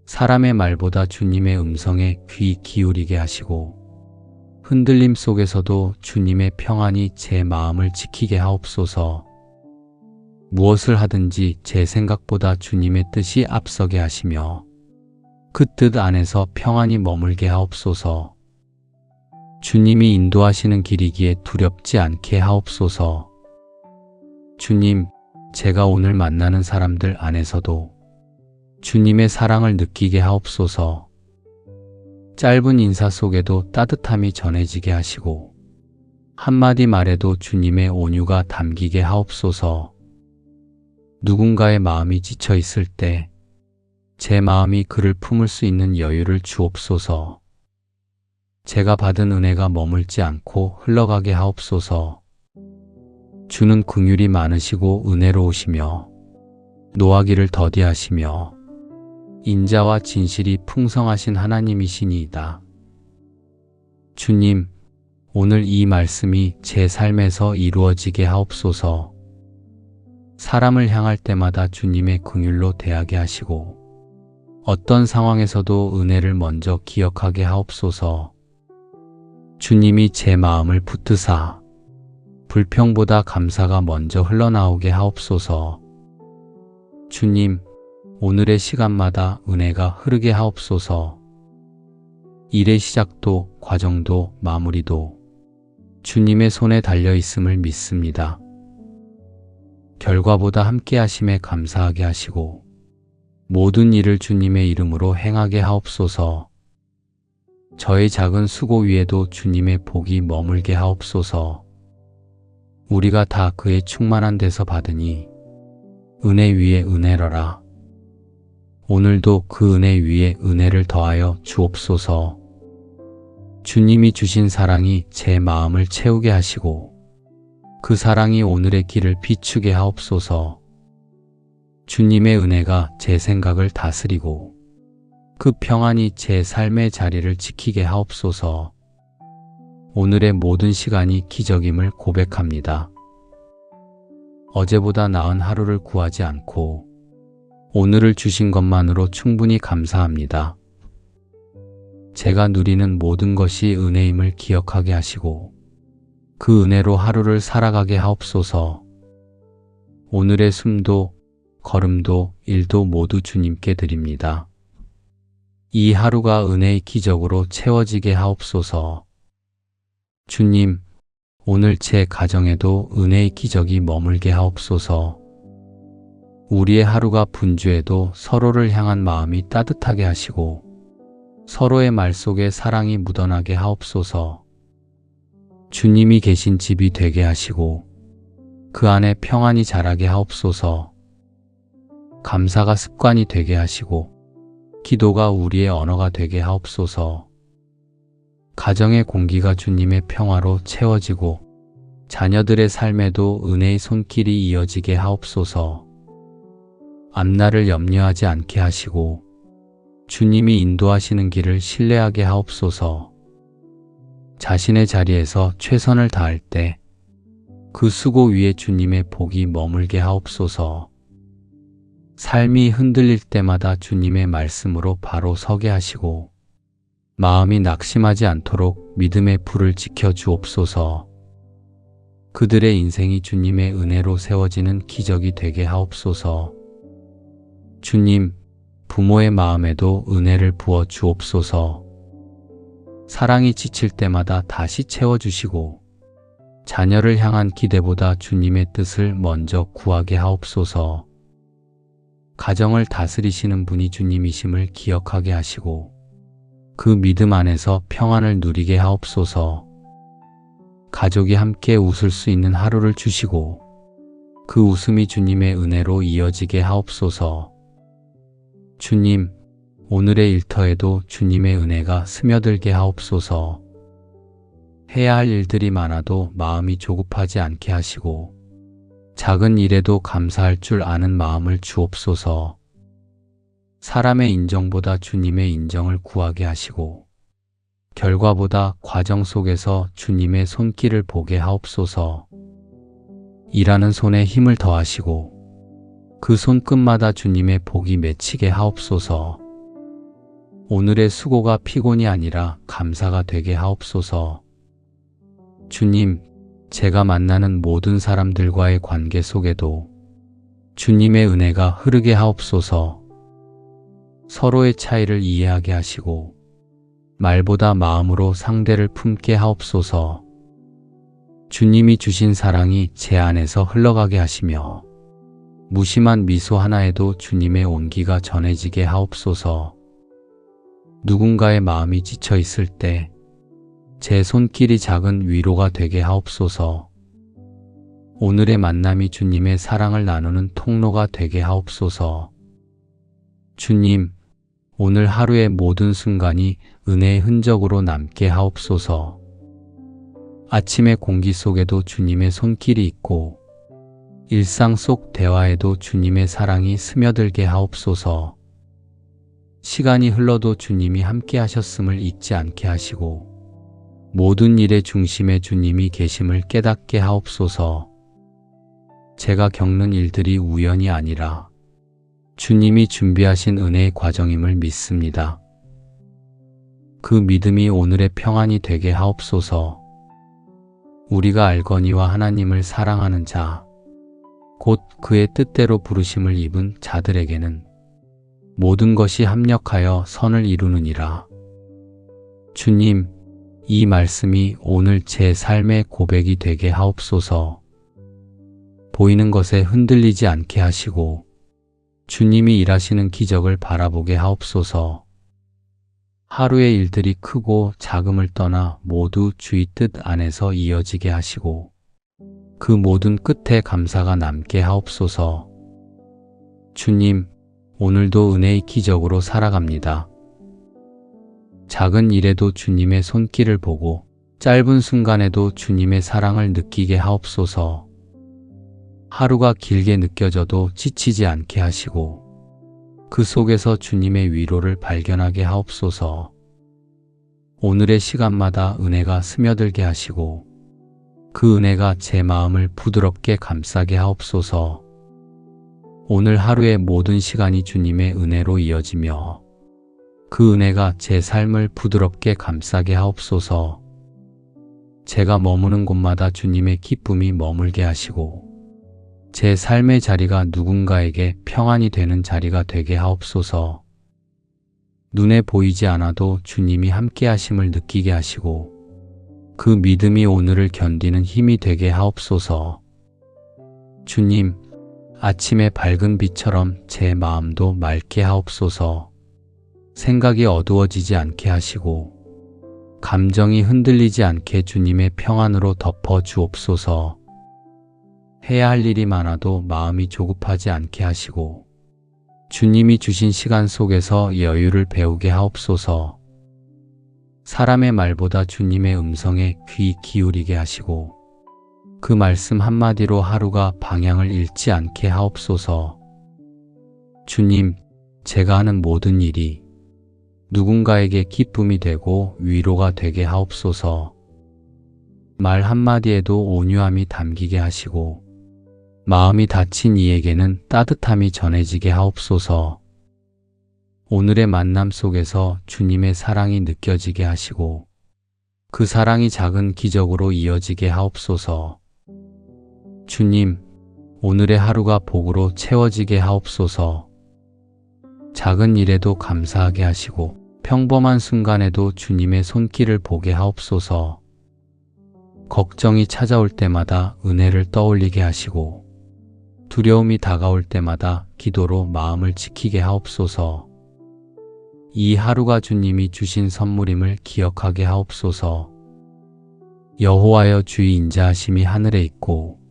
Speaker 1: 사람의 말보다 주님의 음성에 귀 기울이게 하시고 흔들림 속에서도 주님의 평안이 제 마음을 지키게 하옵소서. 무엇을 하든지 제 생각보다 주님의 뜻이 앞서게 하시며 그 뜻 안에서 평안이 머물게 하옵소서. 주님이 인도하시는 길이기에 두렵지 않게 하옵소서. 주님, 제가 오늘 만나는 사람들 안에서도 주님의 사랑을 느끼게 하옵소서. 짧은 인사 속에도 따뜻함이 전해지게 하시고 한마디 말에도 주님의 온유가 담기게 하옵소서. 누군가의 마음이 지쳐 있을 때 제 마음이 그를 품을 수 있는 여유를 주옵소서. 제가 받은 은혜가 머물지 않고 흘러가게 하옵소서. 주는 긍휼이 많으시고 은혜로우시며 노하기를 더디하시며 인자와 진실이 풍성하신 하나님이시니이다. 주님, 오늘 이 말씀이 제 삶에서 이루어지게 하옵소서. 사람을 향할 때마다 주님의 긍휼로 대하게 하시고 어떤 상황에서도 은혜를 먼저 기억하게 하옵소서. 주님이 제 마음을 붙드사 불평보다 감사가 먼저 흘러나오게 하옵소서. 주님, 오늘의 시간마다 은혜가 흐르게 하옵소서. 일의 시작도 과정도 마무리도 주님의 손에 달려 있음을 믿습니다. 결과보다 함께 하심에 감사하게 하시고 모든 일을 주님의 이름으로 행하게 하옵소서. 저의 작은 수고 위에도 주님의 복이 머물게 하옵소서. 우리가 다 그의 충만한 데서 받으니 은혜 위에 은혜로라. 오늘도 그 은혜 위에 은혜를 더하여 주옵소서. 주님이 주신 사랑이 제 마음을 채우게 하시고 그 사랑이 오늘의 길을 비추게 하옵소서. 주님의 은혜가 제 생각을 다스리고 그 평안이 제 삶의 자리를 지키게 하옵소서. 오늘의 모든 시간이 기적임을 고백합니다. 어제보다 나은 하루를 구하지 않고 오늘을 주신 것만으로 충분히 감사합니다. 제가 누리는 모든 것이 은혜임을 기억하게 하시고 그 은혜로 하루를 살아가게 하옵소서. 오늘의 숨도 걸음도 일도 모두 주님께 드립니다. 이 하루가 은혜의 기적으로 채워지게 하옵소서. 주님, 오늘 제 가정에도 은혜의 기적이 머물게 하옵소서. 우리의 하루가 분주해도 서로를 향한 마음이 따뜻하게 하시고 서로의 말 속에 사랑이 묻어나게 하옵소서. 주님이 계신 집이 되게 하시고 그 안에 평안이 자라게 하옵소서. 감사가 습관이 되게 하시고 기도가 우리의 언어가 되게 하옵소서. 가정의 공기가 주님의 평화로 채워지고 자녀들의 삶에도 은혜의 손길이 이어지게 하옵소서. 앞날을 염려하지 않게 하시고 주님이 인도하시는 길을 신뢰하게 하옵소서. 자신의 자리에서 최선을 다할 때 그 수고 위에 주님의 복이 머물게 하옵소서. 삶이 흔들릴 때마다 주님의 말씀으로 바로 서게 하시고 마음이 낙심하지 않도록 믿음의 불을 지켜 주옵소서. 그들의 인생이 주님의 은혜로 세워지는 기적이 되게 하옵소서. 주님, 부모의 마음에도 은혜를 부어 주옵소서. 사랑이 지칠 때마다 다시 채워주시고 자녀를 향한 기대보다 주님의 뜻을 먼저 구하게 하옵소서. 가정을 다스리시는 분이 주님이심을 기억하게 하시고 그 믿음 안에서 평안을 누리게 하옵소서. 가족이 함께 웃을 수 있는 하루를 주시고 그 웃음이 주님의 은혜로 이어지게 하옵소서. 주님, 오늘의 일터에도 주님의 은혜가 스며들게 하옵소서. 해야 할 일들이 많아도 마음이 조급하지 않게 하시고 작은 일에도 감사할 줄 아는 마음을 주옵소서. 사람의 인정보다 주님의 인정을 구하게 하시고 결과보다 과정 속에서 주님의 손길을 보게 하옵소서. 일하는 손에 힘을 더하시고 그 손끝마다 주님의 복이 맺히게 하옵소서. 오늘의 수고가 피곤이 아니라 감사가 되게 하옵소서. 주님, 제가 만나는 모든 사람들과의 관계 속에도 주님의 은혜가 흐르게 하옵소서. 서로의 차이를 이해하게 하시고 말보다 마음으로 상대를 품게 하옵소서. 주님이 주신 사랑이 제 안에서 흘러가게 하시며 무심한 미소 하나에도 주님의 온기가 전해지게 하옵소서. 누군가의 마음이 지쳐 있을 때 제 손길이 작은 위로가 되게 하옵소서. 오늘의 만남이 주님의 사랑을 나누는 통로가 되게 하옵소서. 주님, 오늘 하루의 모든 순간이 은혜의 흔적으로 남게 하옵소서. 아침의 공기 속에도 주님의 손길이 있고 일상 속 대화에도 주님의 사랑이 스며들게 하옵소서. 시간이 흘러도 주님이 함께 하셨음을 잊지 않게 하시고 모든 일의 중심에 주님이 계심을 깨닫게 하옵소서. 제가 겪는 일들이 우연이 아니라 주님이 준비하신 은혜의 과정임을 믿습니다. 그 믿음이 오늘의 평안이 되게 하옵소서. 우리가 알거니와 하나님을 사랑하는 자, 곧 그의 뜻대로 부르심을 입은 자들에게는 모든 것이 합력하여 선을 이루느니라. 주님, 이 말씀이 오늘 제 삶의 고백이 되게 하옵소서. 보이는 것에 흔들리지 않게 하시고 주님이 일하시는 기적을 바라보게 하옵소서. 하루의 일들이 크고 작음을 떠나 모두 주의 뜻 안에서 이어지게 하시고 그 모든 끝에 감사가 남게 하옵소서. 주님, 오늘도 은혜의 기적으로 살아갑니다. 작은 일에도 주님의 손길을 보고 짧은 순간에도 주님의 사랑을 느끼게 하옵소서. 하루가 길게 느껴져도 지치지 않게 하시고 그 속에서 주님의 위로를 발견하게 하옵소서. 오늘의 시간마다 은혜가 스며들게 하시고 그 은혜가 제 마음을 부드럽게 감싸게 하옵소서. 오늘 하루의 모든 시간이 주님의 은혜로 이어지며 그 은혜가 제 삶을 부드럽게 감싸게 하옵소서. 제가 머무는 곳마다 주님의 기쁨이 머물게 하시고 제 삶의 자리가 누군가에게 평안이 되는 자리가 되게 하옵소서. 눈에 보이지 않아도 주님이 함께 하심을 느끼게 하시고 그 믿음이 오늘을 견디는 힘이 되게 하옵소서. 주님, 아침의 밝은 빛처럼 제 마음도 맑게 하옵소서. 생각이 어두워지지 않게 하시고 감정이 흔들리지 않게 주님의 평안으로 덮어 주옵소서. 해야 할 일이 많아도 마음이 조급하지 않게 하시고 주님이 주신 시간 속에서 여유를 배우게 하옵소서. 사람의 말보다 주님의 음성에 귀 기울이게 하시고 그 말씀 한마디로 하루가 방향을 잃지 않게 하옵소서. 주님, 제가 하는 모든 일이 누군가에게 기쁨이 되고 위로가 되게 하옵소서. 말 한마디에도 온유함이 담기게 하시고 마음이 다친 이에게는 따뜻함이 전해지게 하옵소서. 오늘의 만남 속에서 주님의 사랑이 느껴지게 하시고 그 사랑이 작은 기적으로 이어지게 하옵소서. 주님, 오늘의 하루가 복으로 채워지게 하옵소서. 작은 일에도 감사하게 하시고 평범한 순간에도 주님의 손길을 보게 하옵소서. 걱정이 찾아올 때마다 은혜를 떠올리게 하시고 두려움이 다가올 때마다 기도로 마음을 지키게 하옵소서. 이 하루가 주님이 주신 선물임을 기억하게 하옵소서. 여호와여, 주의 인자하심이 하늘에 있고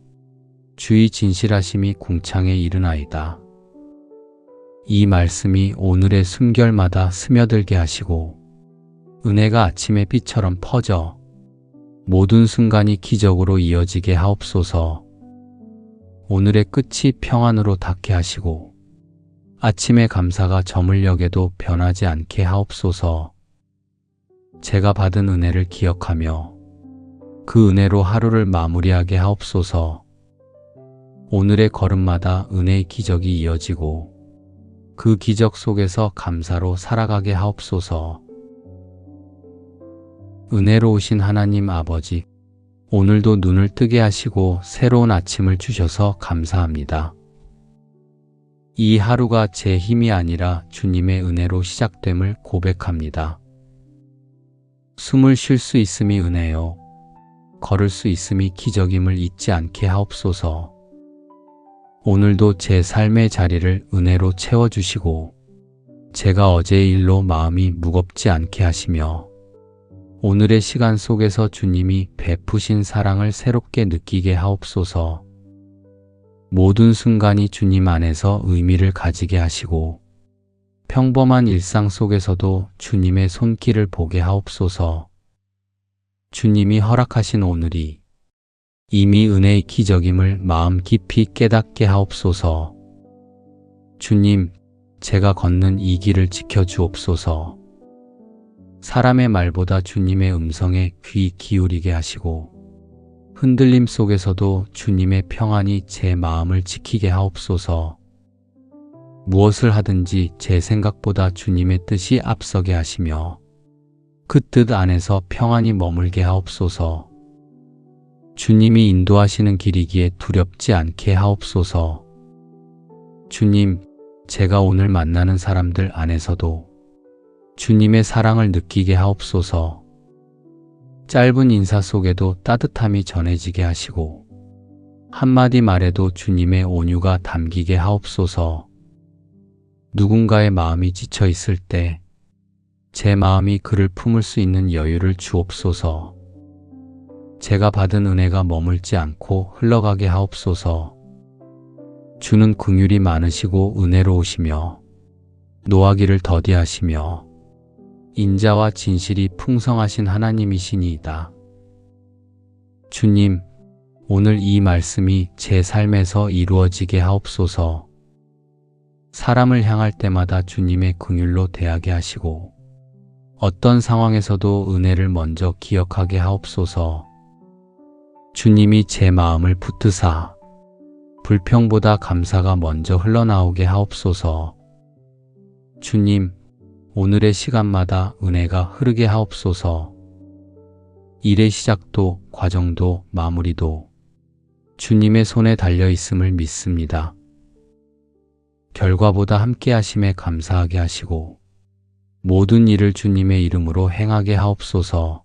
Speaker 1: 주의 진실하심이 궁창에 이르나이다. 이 말씀이 오늘의 숨결마다 스며들게 하시고 은혜가 아침의 빛처럼 퍼져 모든 순간이 기적으로 이어지게 하옵소서. 오늘의 끝이 평안으로 닿게 하시고 아침의 감사가 저물녘에도 변하지 않게 하옵소서. 제가 받은 은혜를 기억하며 그 은혜로 하루를 마무리하게 하옵소서. 오늘의 걸음마다 은혜의 기적이 이어지고 그 기적 속에서 감사로 살아가게 하옵소서. 은혜로우신 하나님 아버지, 오늘도 눈을 뜨게 하시고 새로운 아침을 주셔서 감사합니다. 이 하루가 제 힘이 아니라 주님의 은혜로 시작됨을 고백합니다. 숨을 쉴 수 있음이 은혜요, 걸을 수 있음이 기적임을 잊지 않게 하옵소서. 오늘도 제 삶의 자리를 은혜로 채워주시고 제가 어제의 일로 마음이 무겁지 않게 하시며 오늘의 시간 속에서 주님이 베푸신 사랑을 새롭게 느끼게 하옵소서. 모든 순간이 주님 안에서 의미를 가지게 하시고 평범한 일상 속에서도 주님의 손길을 보게 하옵소서. 주님이 허락하신 오늘이 이미 은혜의 기적임을 마음 깊이 깨닫게 하옵소서. 주님, 제가 걷는 이 길을 지켜주옵소서. 사람의 말보다 주님의 음성에 귀 기울이게 하시고 흔들림 속에서도 주님의 평안이 제 마음을 지키게 하옵소서. 무엇을 하든지 제 생각보다 주님의 뜻이 앞서게 하시며 그 뜻 안에서 평안이 머물게 하옵소서. 주님이 인도하시는 길이기에 두렵지 않게 하옵소서. 주님, 제가 오늘 만나는 사람들 안에서도 주님의 사랑을 느끼게 하옵소서. 짧은 인사 속에도 따뜻함이 전해지게 하시고 한마디 말에도 주님의 온유가 담기게 하옵소서. 누군가의 마음이 지쳐 있을 때 제 마음이 그를 품을 수 있는 여유를 주옵소서. 제가 받은 은혜가 머물지 않고 흘러가게 하옵소서. 주는 긍휼이 많으시고 은혜로우시며 노하기를 더디하시며 인자와 진실이 풍성하신 하나님이시니이다. 주님, 오늘 이 말씀이 제 삶에서 이루어지게 하옵소서. 사람을 향할 때마다 주님의 긍휼로 대하게 하시고 어떤 상황에서도 은혜를 먼저 기억하게 하옵소서. 주님이 제 마음을 붙드사 불평보다 감사가 먼저 흘러나오게 하옵소서. 주님, 오늘의 시간마다 은혜가 흐르게 하옵소서. 일의 시작도 과정도 마무리도 주님의 손에 달려 있음을 믿습니다. 결과보다 함께 하심에 감사하게 하시고 모든 일을 주님의 이름으로 행하게 하옵소서.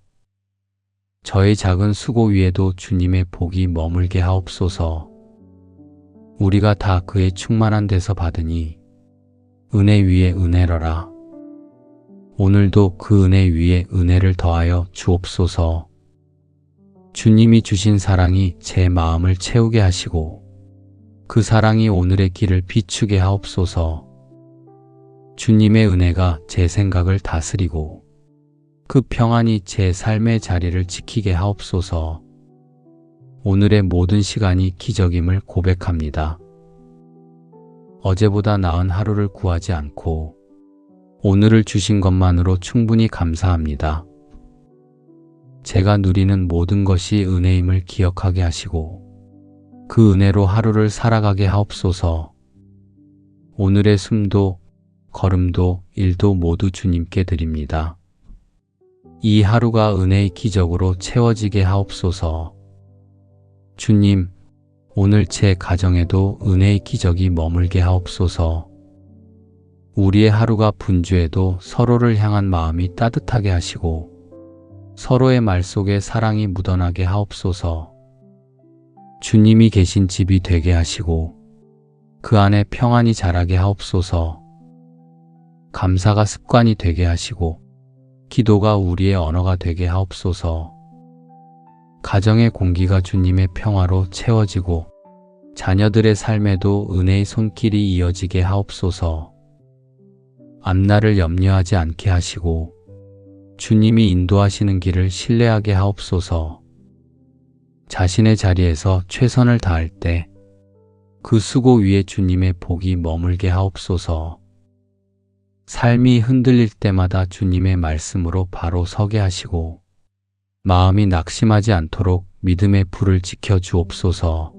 Speaker 1: 저의 작은 수고 위에도 주님의 복이 머물게 하옵소서. 우리가 다 그의 충만한 데서 받으니 은혜 위에 은혜러라. 오늘도 그 은혜 위에 은혜를 더하여 주옵소서. 주님이 주신 사랑이 제 마음을 채우게 하시고 그 사랑이 오늘의 길을 비추게 하옵소서. 주님의 은혜가 제 생각을 다스리고 그 평안이 제 삶의 자리를 지키게 하옵소서. 오늘의 모든 시간이 기적임을 고백합니다. 어제보다 나은 하루를 구하지 않고 오늘을 주신 것만으로 충분히 감사합니다. 제가 누리는 모든 것이 은혜임을 기억하게 하시고 그 은혜로 하루를 살아가게 하옵소서. 오늘의 숨도 걸음도 일도 모두 주님께 드립니다. 이 하루가 은혜의 기적으로 채워지게 하옵소서. 주님, 오늘 제 가정에도 은혜의 기적이 머물게 하옵소서. 우리의 하루가 분주해도 서로를 향한 마음이 따뜻하게 하시고 서로의 말 속에 사랑이 묻어나게 하옵소서. 주님이 계신 집이 되게 하시고 그 안에 평안이 자라게 하옵소서. 감사가 습관이 되게 하시고 기도가 우리의 언어가 되게 하옵소서. 가정의 공기가 주님의 평화로 채워지고 자녀들의 삶에도 은혜의 손길이 이어지게 하옵소서. 앞날을 염려하지 않게 하시고 주님이 인도하시는 길을 신뢰하게 하옵소서. 자신의 자리에서 최선을 다할 때 그 수고 위에 주님의 복이 머물게 하옵소서. 삶이 흔들릴 때마다 주님의 말씀으로 바로 서게 하시고 마음이 낙심하지 않도록 믿음의 불을 지켜 주옵소서.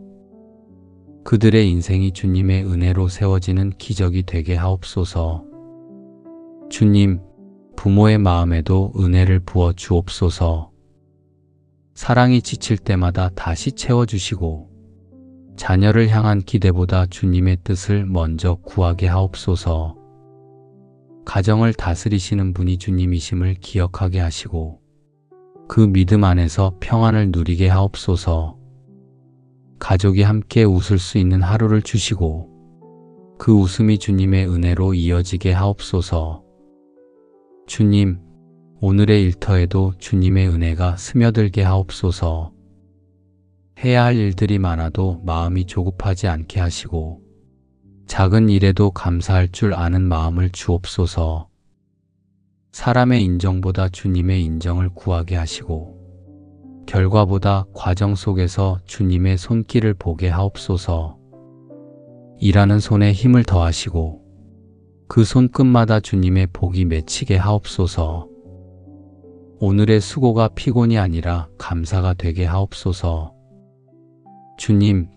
Speaker 1: 그들의 인생이 주님의 은혜로 세워지는 기적이 되게 하옵소서. 주님, 부모의 마음에도 은혜를 부어 주옵소서. 사랑이 지칠 때마다 다시 채워주시고 자녀를 향한 기대보다 주님의 뜻을 먼저 구하게 하옵소서. 가정을 다스리시는 분이 주님이심을 기억하게 하시고 그 믿음 안에서 평안을 누리게 하옵소서. 가족이 함께 웃을 수 있는 하루를 주시고 그 웃음이 주님의 은혜로 이어지게 하옵소서. 주님, 오늘의 일터에도 주님의 은혜가 스며들게 하옵소서. 해야 할 일들이 많아도 마음이 조급하지 않게 하시고 작은 일에도 감사할 줄 아는 마음을 주옵소서. 사람의 인정보다 주님의 인정을 구하게 하시고 결과보다 과정 속에서 주님의 손길을 보게 하옵소서. 일하는 손에 힘을 더하시고 그 손끝마다 주님의 복이 맺히게 하옵소서. 오늘의 수고가 피곤이 아니라 감사가 되게 하옵소서. 주님,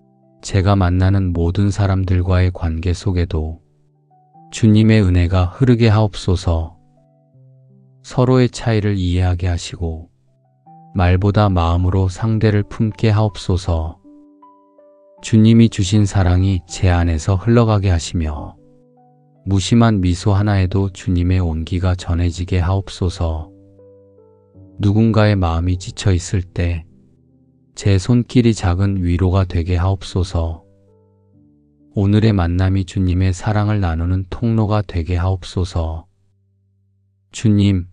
Speaker 1: 제가 만나는 모든 사람들과의 관계 속에도 주님의 은혜가 흐르게 하옵소서. 서로의 차이를 이해하게 하시고 말보다 마음으로 상대를 품게 하옵소서. 주님이 주신 사랑이 제 안에서 흘러가게 하시며 무심한 미소 하나에도 주님의 온기가 전해지게 하옵소서. 누군가의 마음이 지쳐 있을 때 제 손길이 작은 위로가 되게 하옵소서. 오늘의 만남이 주님의 사랑을 나누는 통로가 되게 하옵소서. 주님,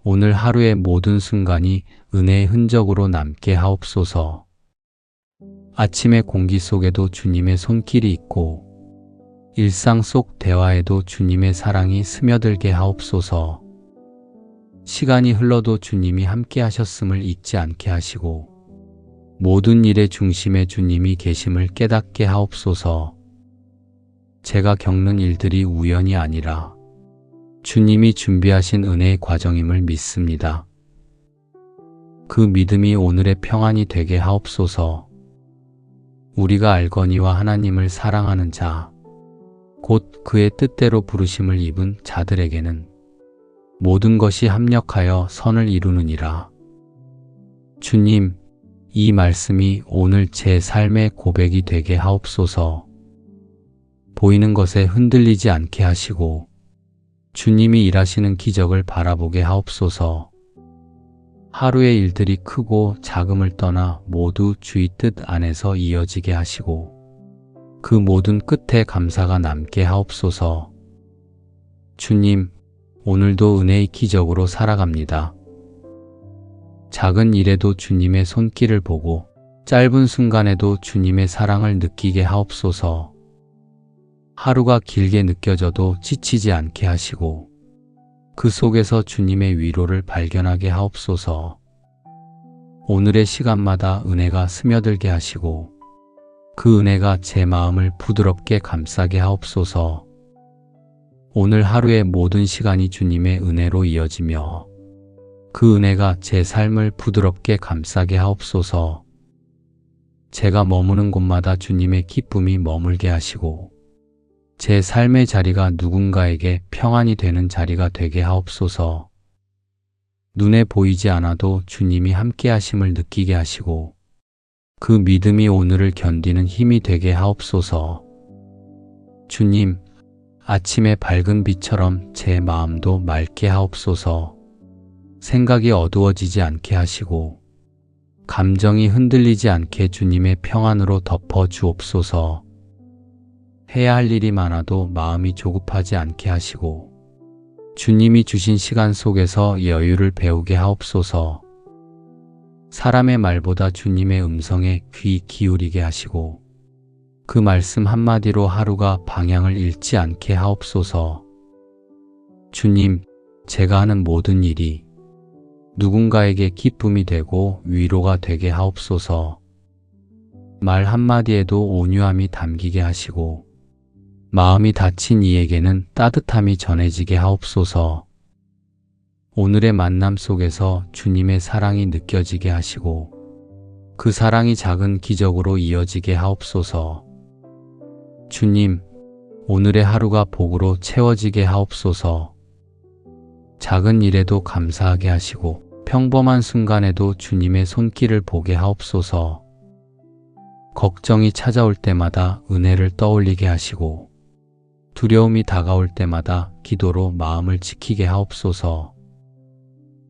Speaker 1: 오늘 하루의 모든 순간이 은혜의 흔적으로 남게 하옵소서. 아침의 공기 속에도 주님의 손길이 있고 일상 속 대화에도 주님의 사랑이 스며들게 하옵소서. 시간이 흘러도 주님이 함께 하셨음을 잊지 않게 하시고 모든 일의 중심에 주님이 계심을 깨닫게 하옵소서. 제가 겪는 일들이 우연이 아니라 주님이 준비하신 은혜의 과정임을 믿습니다. 그 믿음이 오늘의 평안이 되게 하옵소서. 우리가 알거니와 하나님을 사랑하는 자, 곧 그의 뜻대로 부르심을 입은 자들에게는 모든 것이 합력하여 선을 이루느니라. 주님, 이 말씀이 오늘 제 삶의 고백이 되게 하옵소서. 보이는 것에 흔들리지 않게 하시고 주님이 일하시는 기적을 바라보게 하옵소서. 하루의 일들이 크고 작음을 떠나 모두 주의 뜻 안에서 이어지게 하시고 그 모든 끝에 감사가 남게 하옵소서. 주님, 오늘도 은혜의 기적으로 살아갑니다. 작은 일에도 주님의 손길을 보고 짧은 순간에도 주님의 사랑을 느끼게 하옵소서. 하루가 길게 느껴져도 지치지 않게 하시고 그 속에서 주님의 위로를 발견하게 하옵소서. 오늘의 시간마다 은혜가 스며들게 하시고 그 은혜가 제 마음을 부드럽게 감싸게 하옵소서. 오늘 하루의 모든 시간이 주님의 은혜로 이어지며 그 은혜가 제 삶을 부드럽게 감싸게 하옵소서. 제가 머무는 곳마다 주님의 기쁨이 머물게 하시고 제 삶의 자리가 누군가에게 평안이 되는 자리가 되게 하옵소서. 눈에 보이지 않아도 주님이 함께 하심을 느끼게 하시고 그 믿음이 오늘을 견디는 힘이 되게 하옵소서. 주님, 아침의 밝은 빛처럼 제 마음도 맑게 하옵소서. 생각이 어두워지지 않게 하시고 감정이 흔들리지 않게 주님의 평안으로 덮어 주옵소서. 해야 할 일이 많아도 마음이 조급하지 않게 하시고 주님이 주신 시간 속에서 여유를 배우게 하옵소서. 사람의 말보다 주님의 음성에 귀 기울이게 하시고 그 말씀 한마디로 하루가 방향을 잃지 않게 하옵소서. 주님, 제가 하는 모든 일이 누군가에게 기쁨이 되고 위로가 되게 하옵소서. 말 한마디에도 온유함이 담기게 하시고 마음이 다친 이에게는 따뜻함이 전해지게 하옵소서. 오늘의 만남 속에서 주님의 사랑이 느껴지게 하시고 그 사랑이 작은 기적으로 이어지게 하옵소서. 주님, 오늘의 하루가 복으로 채워지게 하옵소서. 작은 일에도 감사하게 하시고 평범한 순간에도 주님의 손길을 보게 하옵소서. 걱정이 찾아올 때마다 은혜를 떠올리게 하시고 두려움이 다가올 때마다 기도로 마음을 지키게 하옵소서.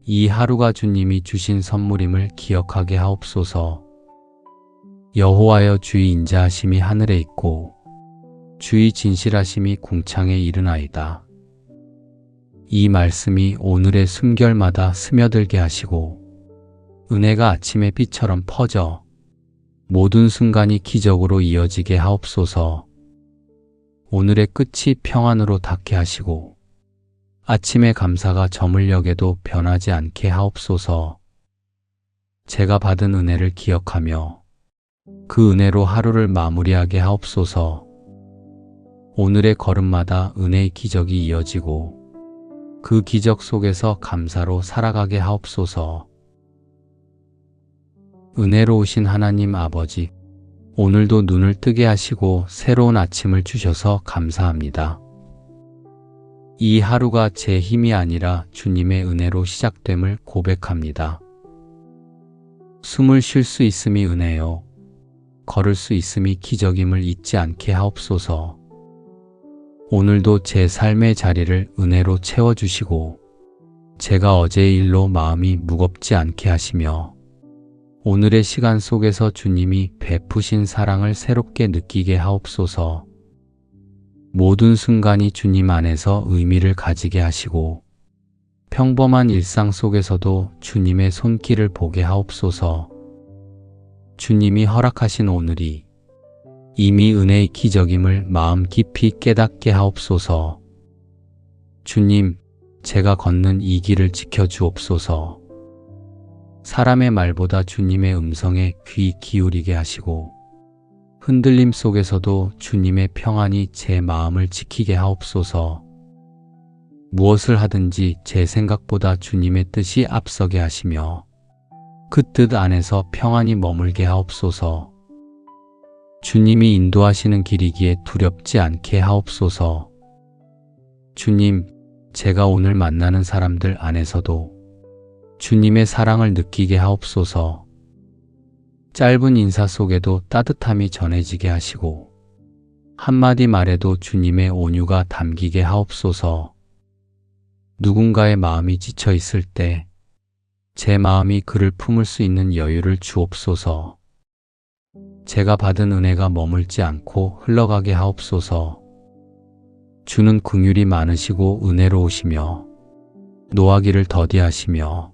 Speaker 1: 이 하루가 주님이 주신 선물임을 기억하게 하옵소서. 여호와여, 주의 인자하심이 하늘에 있고 주의 진실하심이 궁창에 이르나이다. 이 말씀이 오늘의 숨결마다 스며들게 하시고 은혜가 아침의 빛처럼 퍼져 모든 순간이 기적으로 이어지게 하옵소서. 오늘의 끝이 평안으로 닿게 하시고 아침의 감사가 저물녘에도 변하지 않게 하옵소서. 제가 받은 은혜를 기억하며 그 은혜로 하루를 마무리하게 하옵소서. 오늘의 걸음마다 은혜의 기적이 이어지고 그 기적 속에서 감사로 살아가게 하옵소서. 은혜로우신 하나님 아버지, 오늘도 눈을 뜨게 하시고 새로운 아침을 주셔서 감사합니다. 이 하루가 제 힘이 아니라 주님의 은혜로 시작됨을 고백합니다. 숨을 쉴 수 있음이 은혜요, 걸을 수 있음이 기적임을 잊지 않게 하옵소서. 오늘도 제 삶의 자리를 은혜로 채워주시고 제가 어제의 일로 마음이 무겁지 않게 하시며 오늘의 시간 속에서 주님이 베푸신 사랑을 새롭게 느끼게 하옵소서. 모든 순간이 주님 안에서 의미를 가지게 하시고 평범한 일상 속에서도 주님의 손길을 보게 하옵소서. 주님이 허락하신 오늘이 이미 은혜의 기적임을 마음 깊이 깨닫게 하옵소서. 주님, 제가 걷는 이 길을 지켜주옵소서. 사람의 말보다 주님의 음성에 귀 기울이게 하시고 흔들림 속에서도 주님의 평안이 제 마음을 지키게 하옵소서. 무엇을 하든지 제 생각보다 주님의 뜻이 앞서게 하시며 그 뜻 안에서 평안히 머물게 하옵소서. 주님이 인도하시는 길이기에 두렵지 않게 하옵소서. 주님, 제가 오늘 만나는 사람들 안에서도 주님의 사랑을 느끼게 하옵소서. 짧은 인사 속에도 따뜻함이 전해지게 하시고 한마디 말에도 주님의 온유가 담기게 하옵소서. 누군가의 마음이 지쳐 있을 때 제 마음이 그를 품을 수 있는 여유를 주옵소서. 제가 받은 은혜가 머물지 않고 흘러가게 하옵소서. 주는 긍휼이 많으시고 은혜로우시며 노하기를 더디하시며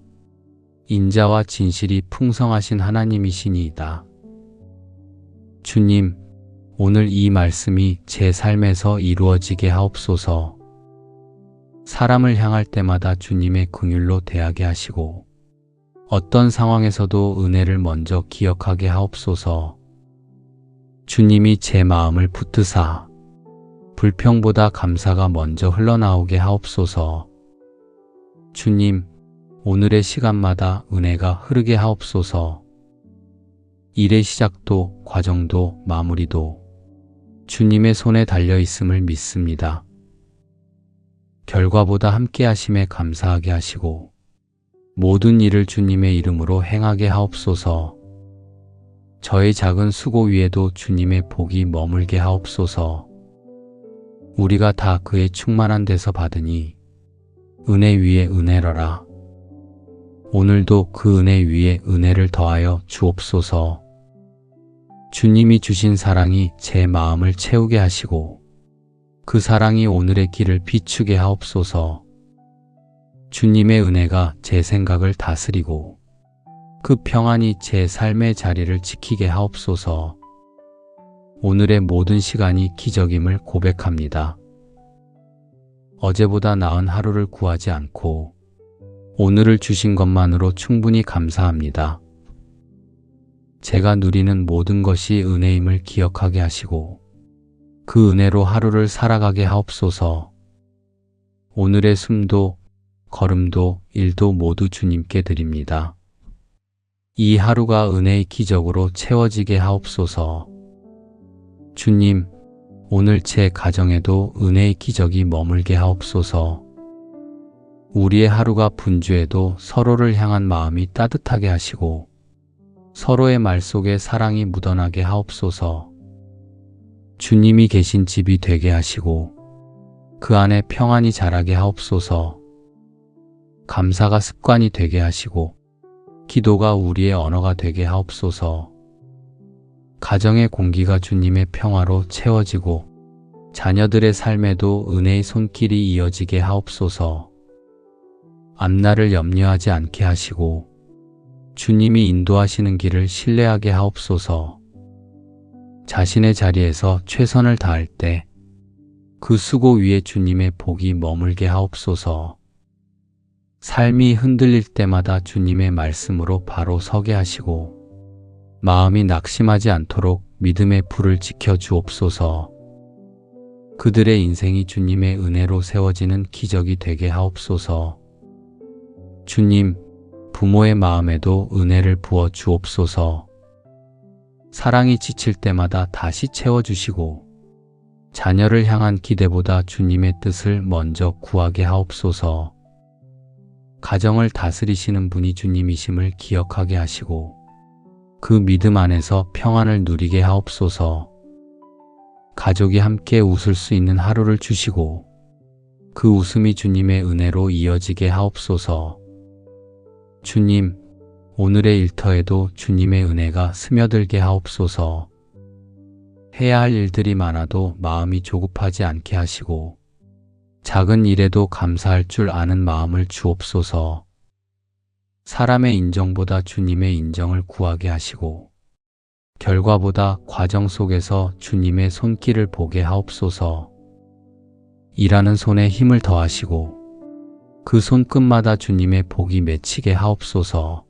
Speaker 1: 인자와 진실이 풍성하신 하나님이시니이다. 주님, 오늘 이 말씀이 제 삶에서 이루어지게 하옵소서. 사람을 향할 때마다 주님의 긍휼로 대하게 하시고 어떤 상황에서도 은혜를 먼저 기억하게 하옵소서. 주님이 제 마음을 붙드사 불평보다 감사가 먼저 흘러나오게 하옵소서. 주님, 오늘의 시간마다 은혜가 흐르게 하옵소서. 일의 시작도 과정도 마무리도 주님의 손에 달려 있음을 믿습니다. 결과보다 함께 하심에 감사하게 하시고 모든 일을 주님의 이름으로 행하게 하옵소서. 저의 작은 수고 위에도 주님의 복이 머물게 하옵소서. 우리가 다 그의 충만한 데서 받으니 은혜 위에 은혜로라. 오늘도 그 은혜 위에 은혜를 더하여 주옵소서. 주님이 주신 사랑이 제 마음을 채우게 하시고 그 사랑이 오늘의 길을 비추게 하옵소서. 주님의 은혜가 제 생각을 다스리고 그 평안이 제 삶의 자리를 지키게 하옵소서. 오늘의 모든 시간이 기적임을 고백합니다. 어제보다 나은 하루를 구하지 않고 오늘을 주신 것만으로 충분히 감사합니다. 제가 누리는 모든 것이 은혜임을 기억하게 하시고 그 은혜로 하루를 살아가게 하옵소서. 오늘의 숨도 걸음도 일도 모두 주님께 드립니다. 이 하루가 은혜의 기적으로 채워지게 하옵소서. 주님, 오늘 제 가정에도 은혜의 기적이 머물게 하옵소서. 우리의 하루가 분주해도 서로를 향한 마음이 따뜻하게 하시고 서로의 말 속에 사랑이 묻어나게 하옵소서. 주님이 계신 집이 되게 하시고 그 안에 평안이 자라게 하옵소서. 감사가 습관이 되게 하시고 기도가 우리의 언어가 되게 하옵소서. 가정의 공기가 주님의 평화로 채워지고 자녀들의 삶에도 은혜의 손길이 이어지게 하옵소서. 앞날을 염려하지 않게 하시고 주님이 인도하시는 길을 신뢰하게 하옵소서. 자신의 자리에서 최선을 다할 때 그 수고 위에 주님의 복이 머물게 하옵소서. 삶이 흔들릴 때마다 주님의 말씀으로 바로 서게 하시고 마음이 낙심하지 않도록 믿음의 불을 지켜 주옵소서. 그들의 인생이 주님의 은혜로 세워지는 기적이 되게 하옵소서. 주님, 부모의 마음에도 은혜를 부어 주옵소서. 사랑이 지칠 때마다 다시 채워주시고 자녀를 향한 기대보다 주님의 뜻을 먼저 구하게 하옵소서. 가정을 다스리시는 분이 주님이심을 기억하게 하시고 그 믿음 안에서 평안을 누리게 하옵소서. 가족이 함께 웃을 수 있는 하루를 주시고 그 웃음이 주님의 은혜로 이어지게 하옵소서. 주님, 오늘의 일터에도 주님의 은혜가 스며들게 하옵소서. 해야 할 일들이 많아도 마음이 조급하지 않게 하시고 작은 일에도 감사할 줄 아는 마음을 주옵소서. 사람의 인정보다 주님의 인정을 구하게 하시고 결과보다 과정 속에서 주님의 손길을 보게 하옵소서. 일하는 손에 힘을 더하시고 그 손끝마다 주님의 복이 맺히게 하옵소서.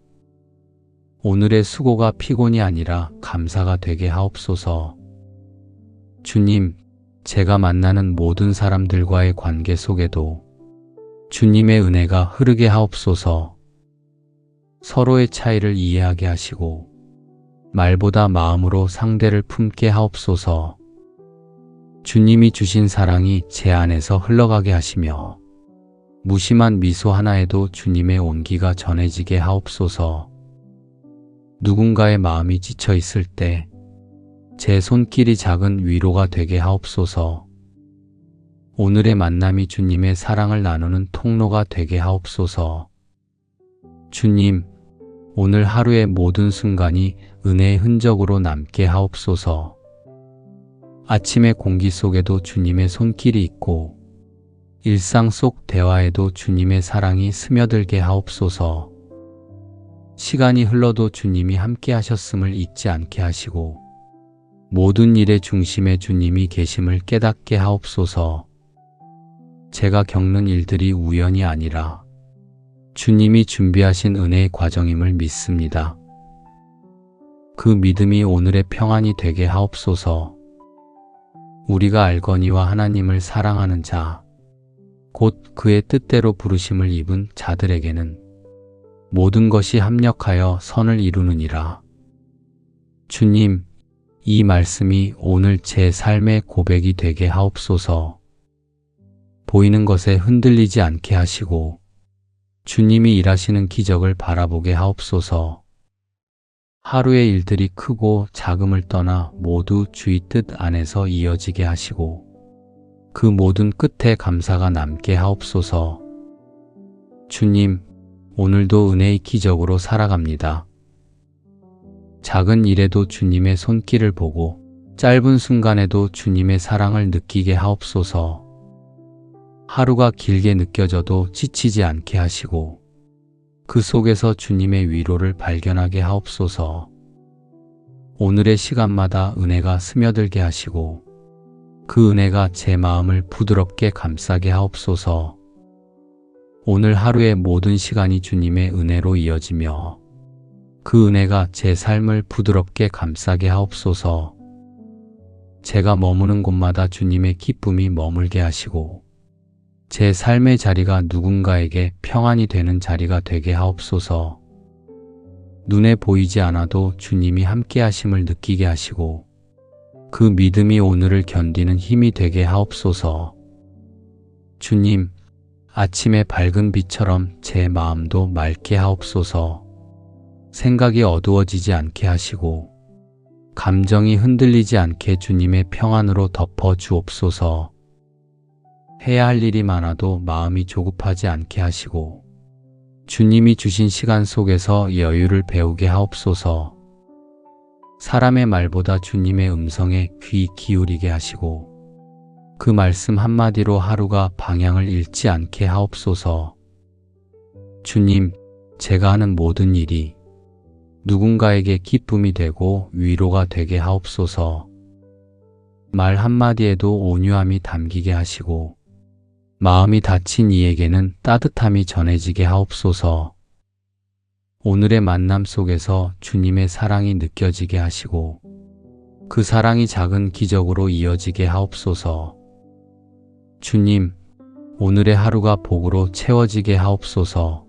Speaker 1: 오늘의 수고가 피곤이 아니라 감사가 되게 하옵소서. 주님, 제가 만나는 모든 사람들과의 관계 속에도 주님의 은혜가 흐르게 하옵소서. 서로의 차이를 이해하게 하시고 말보다 마음으로 상대를 품게 하옵소서. 주님이 주신 사랑이 제 안에서 흘러가게 하시며 무심한 미소 하나에도 주님의 온기가 전해지게 하옵소서. 누군가의 마음이 지쳐 있을 때 제 손길이 작은 위로가 되게 하옵소서. 오늘의 만남이 주님의 사랑을 나누는 통로가 되게 하옵소서. 주님, 오늘 하루의 모든 순간이 은혜의 흔적으로 남게 하옵소서. 아침의 공기 속에도 주님의 손길이 있고 일상 속 대화에도 주님의 사랑이 스며들게 하옵소서. 시간이 흘러도 주님이 함께 하셨음을 잊지 않게 하시고 모든 일의 중심에 주님이 계심을 깨닫게 하옵소서. 제가 겪는 일들이 우연이 아니라 주님이 준비하신 은혜의 과정임을 믿습니다. 그 믿음이 오늘의 평안이 되게 하옵소서. 우리가 알거니와 하나님을 사랑하는 자, 곧 그의 뜻대로 부르심을 입은 자들에게는 모든 것이 합력하여 선을 이루느니라. 주님, 이 말씀이 오늘 제 삶의 고백이 되게 하옵소서. 보이는 것에 흔들리지 않게 하시고 주님이 일하시는 기적을 바라보게 하옵소서. 하루의 일들이 크고 작음을 떠나 모두 주의 뜻 안에서 이어지게 하시고 그 모든 끝에 감사가 남게 하옵소서. 주님, 오늘도 은혜의 기적으로 살아갑니다. 작은 일에도 주님의 손길을 보고 짧은 순간에도 주님의 사랑을 느끼게 하옵소서. 하루가 길게 느껴져도 지치지 않게 하시고 그 속에서 주님의 위로를 발견하게 하옵소서. 오늘의 시간마다 은혜가 스며들게 하시고 그 은혜가 제 마음을 부드럽게 감싸게 하옵소서. 오늘 하루의 모든 시간이 주님의 은혜로 이어지며 그 은혜가 제 삶을 부드럽게 감싸게 하옵소서. 제가 머무는 곳마다 주님의 기쁨이 머물게 하시고 제 삶의 자리가 누군가에게 평안이 되는 자리가 되게 하옵소서. 눈에 보이지 않아도 주님이 함께 하심을 느끼게 하시고 그 믿음이 오늘을 견디는 힘이 되게 하옵소서. 주님, 아침의 밝은 빛처럼 제 마음도 맑게 하옵소서. 생각이 어두워지지 않게 하시고 감정이 흔들리지 않게 주님의 평안으로 덮어 주옵소서. 해야 할 일이 많아도 마음이 조급하지 않게 하시고 주님이 주신 시간 속에서 여유를 배우게 하옵소서. 사람의 말보다 주님의 음성에 귀 기울이게 하시고 그 말씀 한마디로 하루가 방향을 잃지 않게 하옵소서. 주님, 제가 하는 모든 일이 누군가에게 기쁨이 되고 위로가 되게 하옵소서. 말 한마디에도 온유함이 담기게 하시고 마음이 다친 이에게는 따뜻함이 전해지게 하옵소서. 오늘의 만남 속에서 주님의 사랑이 느껴지게 하시고 그 사랑이 작은 기적으로 이어지게 하옵소서. 주님, 오늘의 하루가 복으로 채워지게 하옵소서.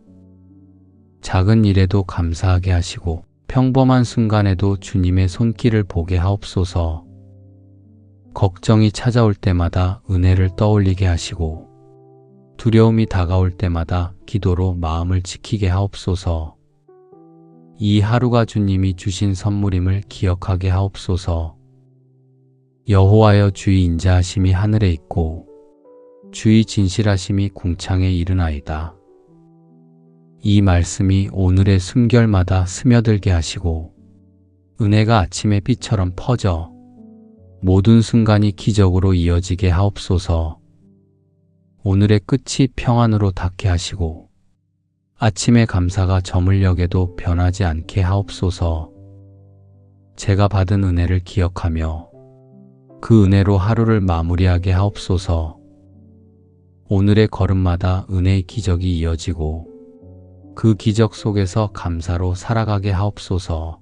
Speaker 1: 작은 일에도 감사하게 하시고 평범한 순간에도 주님의 손길을 보게 하옵소서. 걱정이 찾아올 때마다 은혜를 떠올리게 하시고 두려움이 다가올 때마다 기도로 마음을 지키게 하옵소서. 이 하루가 주님이 주신 선물임을 기억하게 하옵소서. 여호와여, 주의 인자하심이 하늘에 있고 주의 진실하심이 궁창에 이르나이다. 이 말씀이 오늘의 숨결마다 스며들게 하시고 은혜가 아침의 빛처럼 퍼져 모든 순간이 기적으로 이어지게 하옵소서. 오늘의 끝이 평안으로 닿게 하시고 아침의 감사가 저물녘에도 변하지 않게 하옵소서. 제가 받은 은혜를 기억하며 그 은혜로 하루를 마무리하게 하옵소서. 오늘의 걸음마다 은혜의 기적이 이어지고 그 기적 속에서 감사로 살아가게 하옵소서.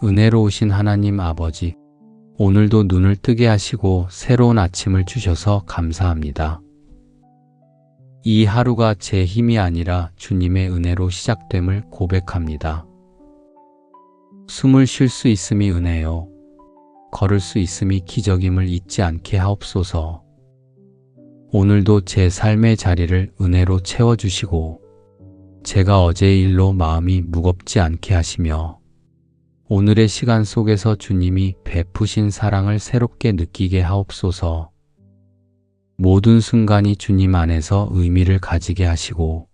Speaker 1: 은혜로우신 하나님 아버지, 오늘도 눈을 뜨게 하시고 새로운 아침을 주셔서 감사합니다. 이 하루가 제 힘이 아니라 주님의 은혜로 시작됨을 고백합니다. 숨을 쉴 수 있음이 은혜요, 걸을 수 있음이 기적임을 잊지 않게 하옵소서. 오늘도 제 삶의 자리를 은혜로 채워주시고 제가 어제의 일로 마음이 무겁지 않게 하시며 오늘의 시간 속에서 주님이 베푸신 사랑을 새롭게 느끼게 하옵소서. 모든 순간이 주님 안에서 의미를 가지게 하시고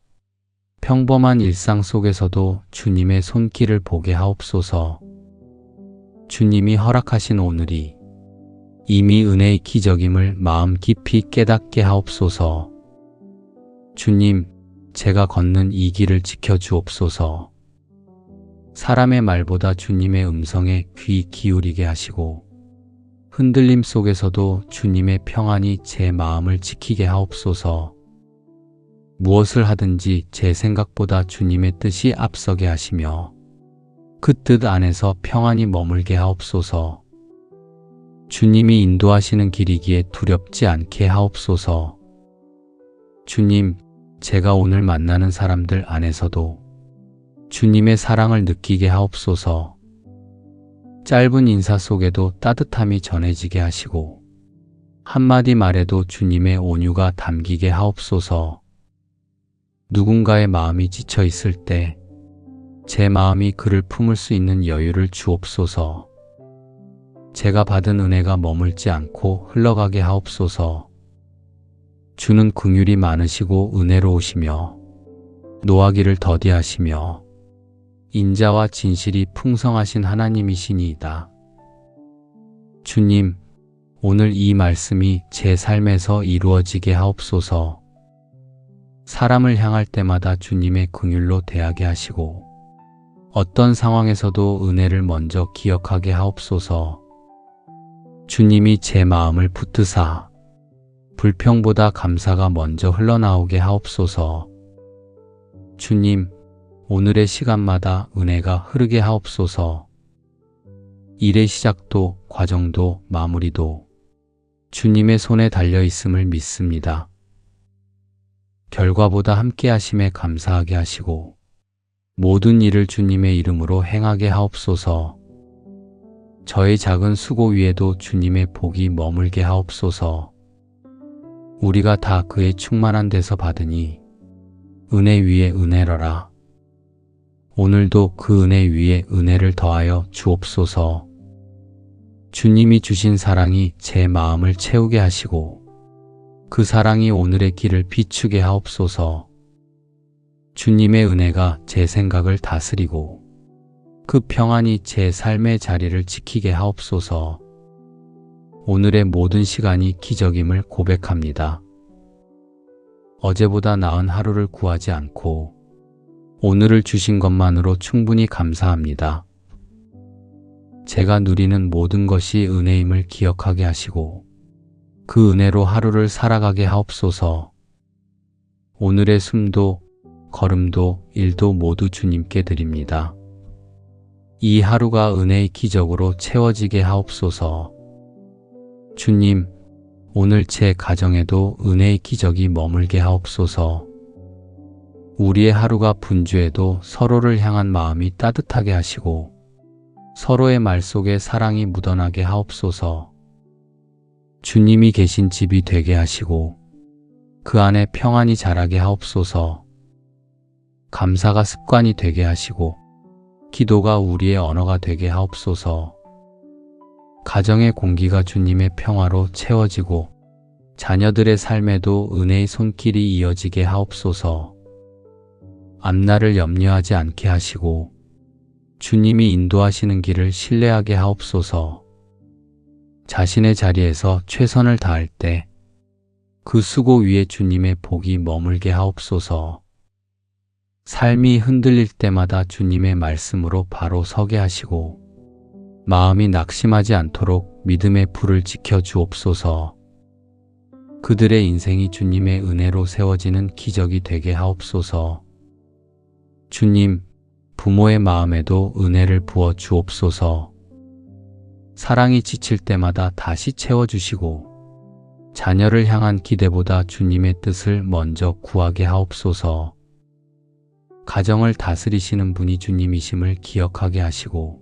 Speaker 1: 평범한 일상 속에서도 주님의 손길을 보게 하옵소서. 주님이 허락하신 오늘이 이미 은혜의 기적임을 마음 깊이 깨닫게 하옵소서. 주님, 제가 걷는 이 길을 지켜주옵소서. 사람의 말보다 주님의 음성에 귀 기울이게 하시고 흔들림 속에서도 주님의 평안이 제 마음을 지키게 하옵소서. 무엇을 하든지 제 생각보다 주님의 뜻이 앞서게 하시며 그 뜻 안에서 평안이 머물게 하옵소서. 주님이 인도하시는 길이기에 두렵지 않게 하옵소서. 주님, 제가 오늘 만나는 사람들 안에서도 주님의 사랑을 느끼게 하옵소서. 짧은 인사 속에도 따뜻함이 전해지게 하시고 한마디 말에도 주님의 온유가 담기게 하옵소서. 누군가의 마음이 지쳐 있을 때 제 마음이 그를 품을 수 있는 여유를 주옵소서. 제가 받은 은혜가 머물지 않고 흘러가게 하옵소서. 주는 긍휼이 많으시고 은혜로우시며 노하기를 더디하시며 인자와 진실이 풍성하신 하나님이시니이다. 주님, 오늘 이 말씀이 제 삶에서 이루어지게 하옵소서. 사람을 향할 때마다 주님의 긍휼로 대하게 하시고 어떤 상황에서도 은혜를 먼저 기억하게 하옵소서. 주님이 제 마음을 붙드사 불평보다 감사가 먼저 흘러나오게 하옵소서. 주님, 오늘의 시간마다 은혜가 흐르게 하옵소서. 일의 시작도 과정도 마무리도 주님의 손에 달려 있음을 믿습니다. 결과보다 함께 하심에 감사하게 하시고 모든 일을 주님의 이름으로 행하게 하옵소서. 저의 작은 수고 위에도 주님의 복이 머물게 하옵소서. 우리가 다 그의 충만한 데서 받으니 은혜 위에 은혜로라. 오늘도 그 은혜 위에 은혜를 더하여 주옵소서. 주님이 주신 사랑이 제 마음을 채우게 하시고 그 사랑이 오늘의 길을 비추게 하옵소서. 주님의 은혜가 제 생각을 다스리고 그 평안이 제 삶의 자리를 지키게 하옵소서. 오늘의 모든 시간이 기적임을 고백합니다. 어제보다 나은 하루를 구하지 않고 오늘을 주신 것만으로 충분히 감사합니다. 제가 누리는 모든 것이 은혜임을 기억하게 하시고 그 은혜로 하루를 살아가게 하옵소서. 오늘의 숨도 걸음도 일도 모두 주님께 드립니다. 이 하루가 은혜의 기적으로 채워지게 하옵소서. 주님, 오늘 제 가정에도 은혜의 기적이 머물게 하옵소서. 우리의 하루가 분주해도 서로를 향한 마음이 따뜻하게 하시고 서로의 말 속에 사랑이 묻어나게 하옵소서. 주님이 계신 집이 되게 하시고 그 안에 평안이 자라게 하옵소서. 감사가 습관이 되게 하시고 기도가 우리의 언어가 되게 하옵소서. 가정의 공기가 주님의 평화로 채워지고 자녀들의 삶에도 은혜의 손길이 이어지게 하옵소서. 앞날을 염려하지 않게 하시고 주님이 인도하시는 길을 신뢰하게 하옵소서. 자신의 자리에서 최선을 다할 때 그 수고 위에 주님의 복이 머물게 하옵소서. 삶이 흔들릴 때마다 주님의 말씀으로 바로 서게 하시고 마음이 낙심하지 않도록 믿음의 불을 지켜 주옵소서. 그들의 인생이 주님의 은혜로 세워지는 기적이 되게 하옵소서. 주님, 부모의 마음에도 은혜를 부어 주옵소서. 사랑이 지칠 때마다 다시 채워주시고 자녀를 향한 기대보다 주님의 뜻을 먼저 구하게 하옵소서. 가정을 다스리시는 분이 주님이심을 기억하게 하시고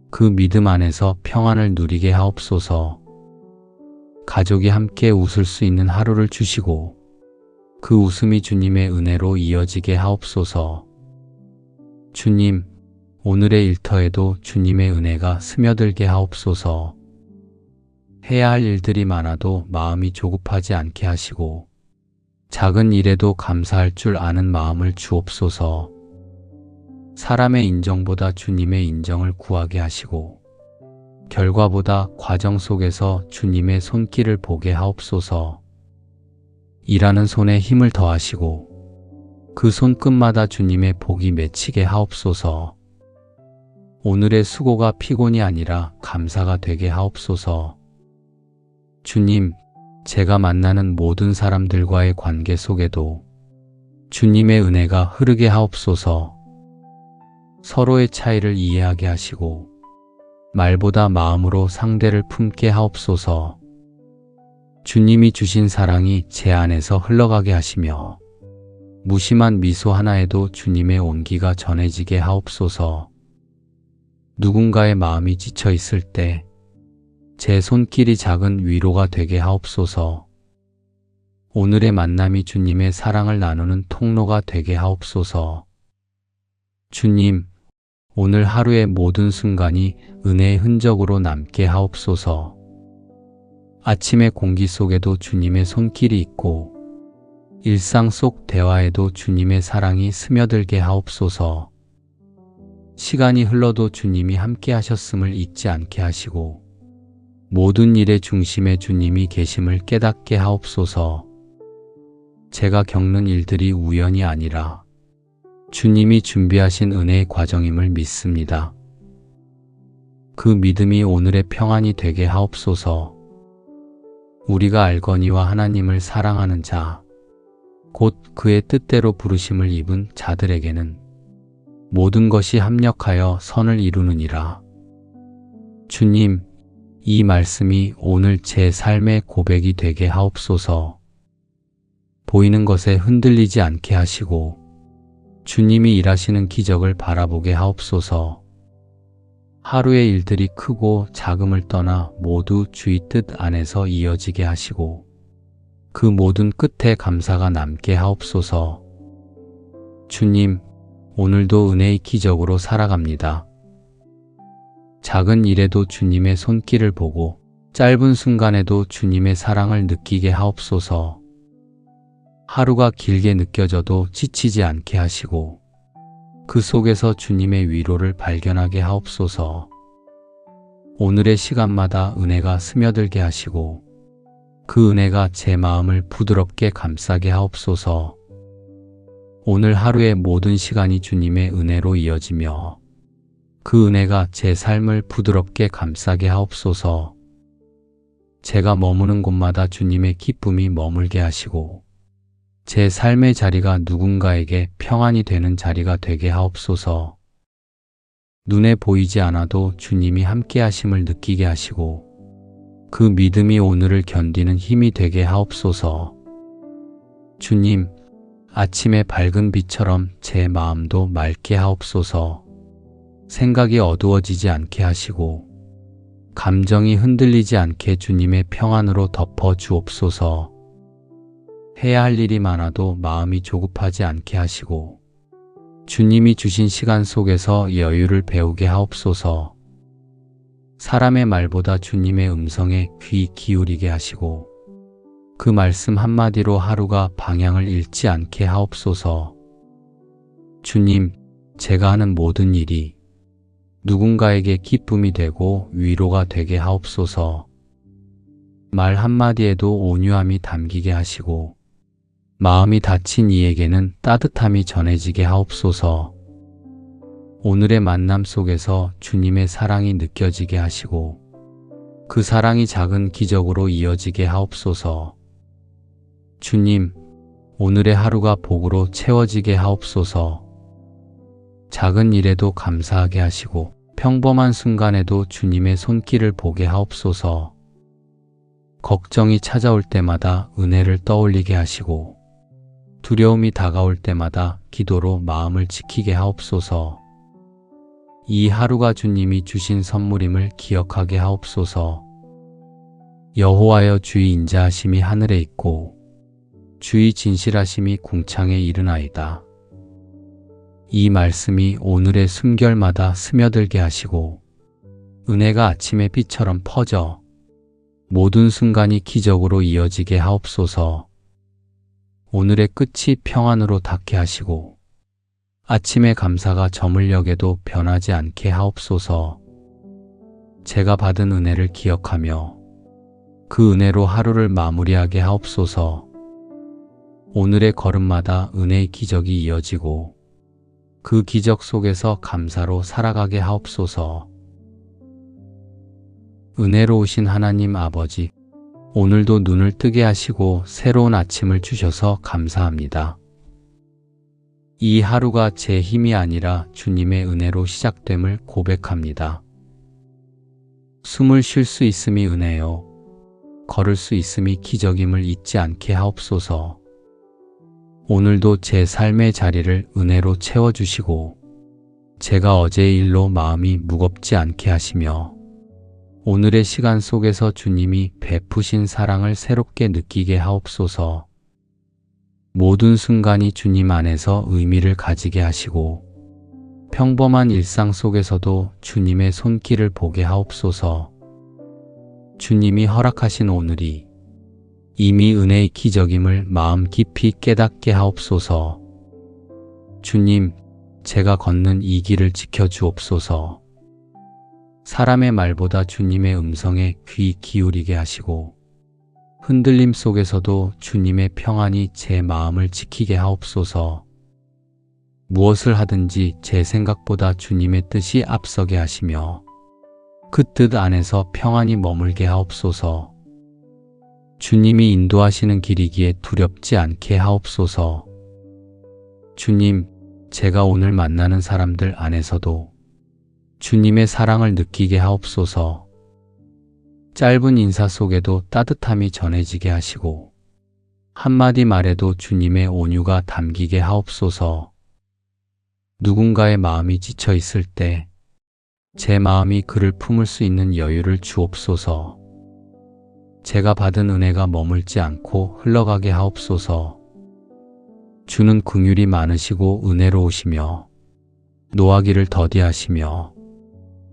Speaker 1: 그 믿음 안에서 평안을 누리게 하옵소서. 가족이 함께 웃을 수 있는 하루를 주시고 그 웃음이 주님의 은혜로 이어지게 하옵소서. 주님, 오늘의 일터에도 주님의 은혜가 스며들게 하옵소서. 해야 할 일들이 많아도 마음이 조급하지 않게 하시고 작은 일에도 감사할 줄 아는 마음을 주옵소서. 사람의 인정보다 주님의 인정을 구하게 하시고 결과보다 과정 속에서 주님의 손길을 보게 하옵소서. 일하는 손에 힘을 더하시고 그 손끝마다 주님의 복이 맺히게 하옵소서. 오늘의 수고가 피곤이 아니라 감사가 되게 하옵소서. 주님, 제가 만나는 모든 사람들과의 관계 속에도 주님의 은혜가 흐르게 하옵소서. 서로의 차이를 이해하게 하시고 말보다 마음으로 상대를 품게 하옵소서. 주님이 주신 사랑이 제 안에서 흘러가게 하시며 무심한 미소 하나에도 주님의 온기가 전해지게 하옵소서. 누군가의 마음이 지쳐 있을 때 제 손길이 작은 위로가 되게 하옵소서. 오늘의 만남이 주님의 사랑을 나누는 통로가 되게 하옵소서. 주님, 오늘 하루의 모든 순간이 은혜의 흔적으로 남게 하옵소서. 아침의 공기 속에도 주님의 손길이 있고 일상 속 대화에도 주님의 사랑이 스며들게 하옵소서. 시간이 흘러도 주님이 함께 하셨음을 잊지 않게 하시고 모든 일의 중심에 주님이 계심을 깨닫게 하옵소서. 제가 겪는 일들이 우연이 아니라 주님이 준비하신 은혜의 과정임을 믿습니다. 그 믿음이 오늘의 평안이 되게 하옵소서. 우리가 알거니와 하나님을 사랑하는 자, 곧 그의 뜻대로 부르심을 입은 자들에게는 모든 것이 합력하여 선을 이루느니라. 주님, 이 말씀이 오늘 제 삶의 고백이 되게 하옵소서. 보이는 것에 흔들리지 않게 하시고 주님이 일하시는 기적을 바라보게 하옵소서. 하루의 일들이 크고 작음을 떠나 모두 주의 뜻 안에서 이어지게 하시고 그 모든 끝에 감사가 남게 하옵소서. 주님, 오늘도 은혜의 기적으로 살아갑니다. 작은 일에도 주님의 손길을 보고 짧은 순간에도 주님의 사랑을 느끼게 하옵소서. 하루가 길게 느껴져도 지치지 않게 하시고 그 속에서 주님의 위로를 발견하게 하옵소서. 오늘의 시간마다 은혜가 스며들게 하시고 그 은혜가 제 마음을 부드럽게 감싸게 하옵소서. 오늘 하루의 모든 시간이 주님의 은혜로 이어지며 그 은혜가 제 삶을 부드럽게 감싸게 하옵소서. 제가 머무는 곳마다 주님의 기쁨이 머물게 하시고 제 삶의 자리가 누군가에게 평안이 되는 자리가 되게 하옵소서. 눈에 보이지 않아도 주님이 함께 하심을 느끼게 하시고 그 믿음이 오늘을 견디는 힘이 되게 하옵소서. 주님, 아침의 밝은 빛처럼 제 마음도 맑게 하옵소서. 생각이 어두워지지 않게 하시고 감정이 흔들리지 않게 주님의 평안으로 덮어 주옵소서. 해야 할 일이 많아도 마음이 조급하지 않게 하시고 주님이 주신 시간 속에서 여유를 배우게 하옵소서. 사람의 말보다 주님의 음성에 귀 기울이게 하시고 그 말씀 한마디로 하루가 방향을 잃지 않게 하옵소서. 주님, 제가 하는 모든 일이 누군가에게 기쁨이 되고 위로가 되게 하옵소서. 말 한마디에도 온유함이 담기게 하시고 마음이 다친 이에게는 따뜻함이 전해지게 하옵소서. 오늘의 만남 속에서 주님의 사랑이 느껴지게 하시고 그 사랑이 작은 기적으로 이어지게 하옵소서. 주님, 오늘의 하루가 복으로 채워지게 하옵소서. 작은 일에도 감사하게 하시고 평범한 순간에도 주님의 손길을 보게 하옵소서. 걱정이 찾아올 때마다 은혜를 떠올리게 하시고 두려움이 다가올 때마다 기도로 마음을 지키게 하옵소서. 이 하루가 주님이 주신 선물임을 기억하게 하옵소서. 여호와여, 주의 인자하심이 하늘에 있고 주의 진실하심이 궁창에 이르나이다. 이 말씀이 오늘의 숨결마다 스며들게 하시고 은혜가 아침의 빛처럼 퍼져 모든 순간이 기적으로 이어지게 하옵소서. 오늘의 끝이 평안으로 닿게 하시고 아침의 감사가 저물녘에도 변하지 않게 하옵소서. 제가 받은 은혜를 기억하며 그 은혜로 하루를 마무리하게 하옵소서. 오늘의 걸음마다 은혜의 기적이 이어지고 그 기적 속에서 감사로 살아가게 하옵소서. 은혜로우신 하나님 아버지, 오늘도 눈을 뜨게 하시고 새로운 아침을 주셔서 감사합니다. 이 하루가 제 힘이 아니라 주님의 은혜로 시작됨을 고백합니다. 숨을 쉴 수 있음이 은혜요, 걸을 수 있음이 기적임을 잊지 않게 하옵소서. 오늘도 제 삶의 자리를 은혜로 채워주시고 제가 어제의 일로 마음이 무겁지 않게 하시며 오늘의 시간 속에서 주님이 베푸신 사랑을 새롭게 느끼게 하옵소서. 모든 순간이 주님 안에서 의미를 가지게 하시고 평범한 일상 속에서도 주님의 손길을 보게 하옵소서. 주님이 허락하신 오늘이 이미 은혜의 기적임을 마음 깊이 깨닫게 하옵소서. 주님, 제가 걷는 이 길을 지켜주옵소서. 사람의 말보다 주님의 음성에 귀 기울이게 하시고 흔들림 속에서도 주님의 평안이 제 마음을 지키게 하옵소서. 무엇을 하든지 제 생각보다 주님의 뜻이 앞서게 하시며 그 뜻 안에서 평안히 머물게 하옵소서. 주님이 인도하시는 길이기에 두렵지 않게 하옵소서. 주님, 제가 오늘 만나는 사람들 안에서도 주님의 사랑을 느끼게 하옵소서. 짧은 인사 속에도 따뜻함이 전해지게 하시고 한마디 말에도 주님의 온유가 담기게 하옵소서. 누군가의 마음이 지쳐 있을 때 제 마음이 그를 품을 수 있는 여유를 주옵소서. 제가 받은 은혜가 머물지 않고 흘러가게 하옵소서. 주는 긍휼이 많으시고 은혜로우시며 노하기를 더디하시며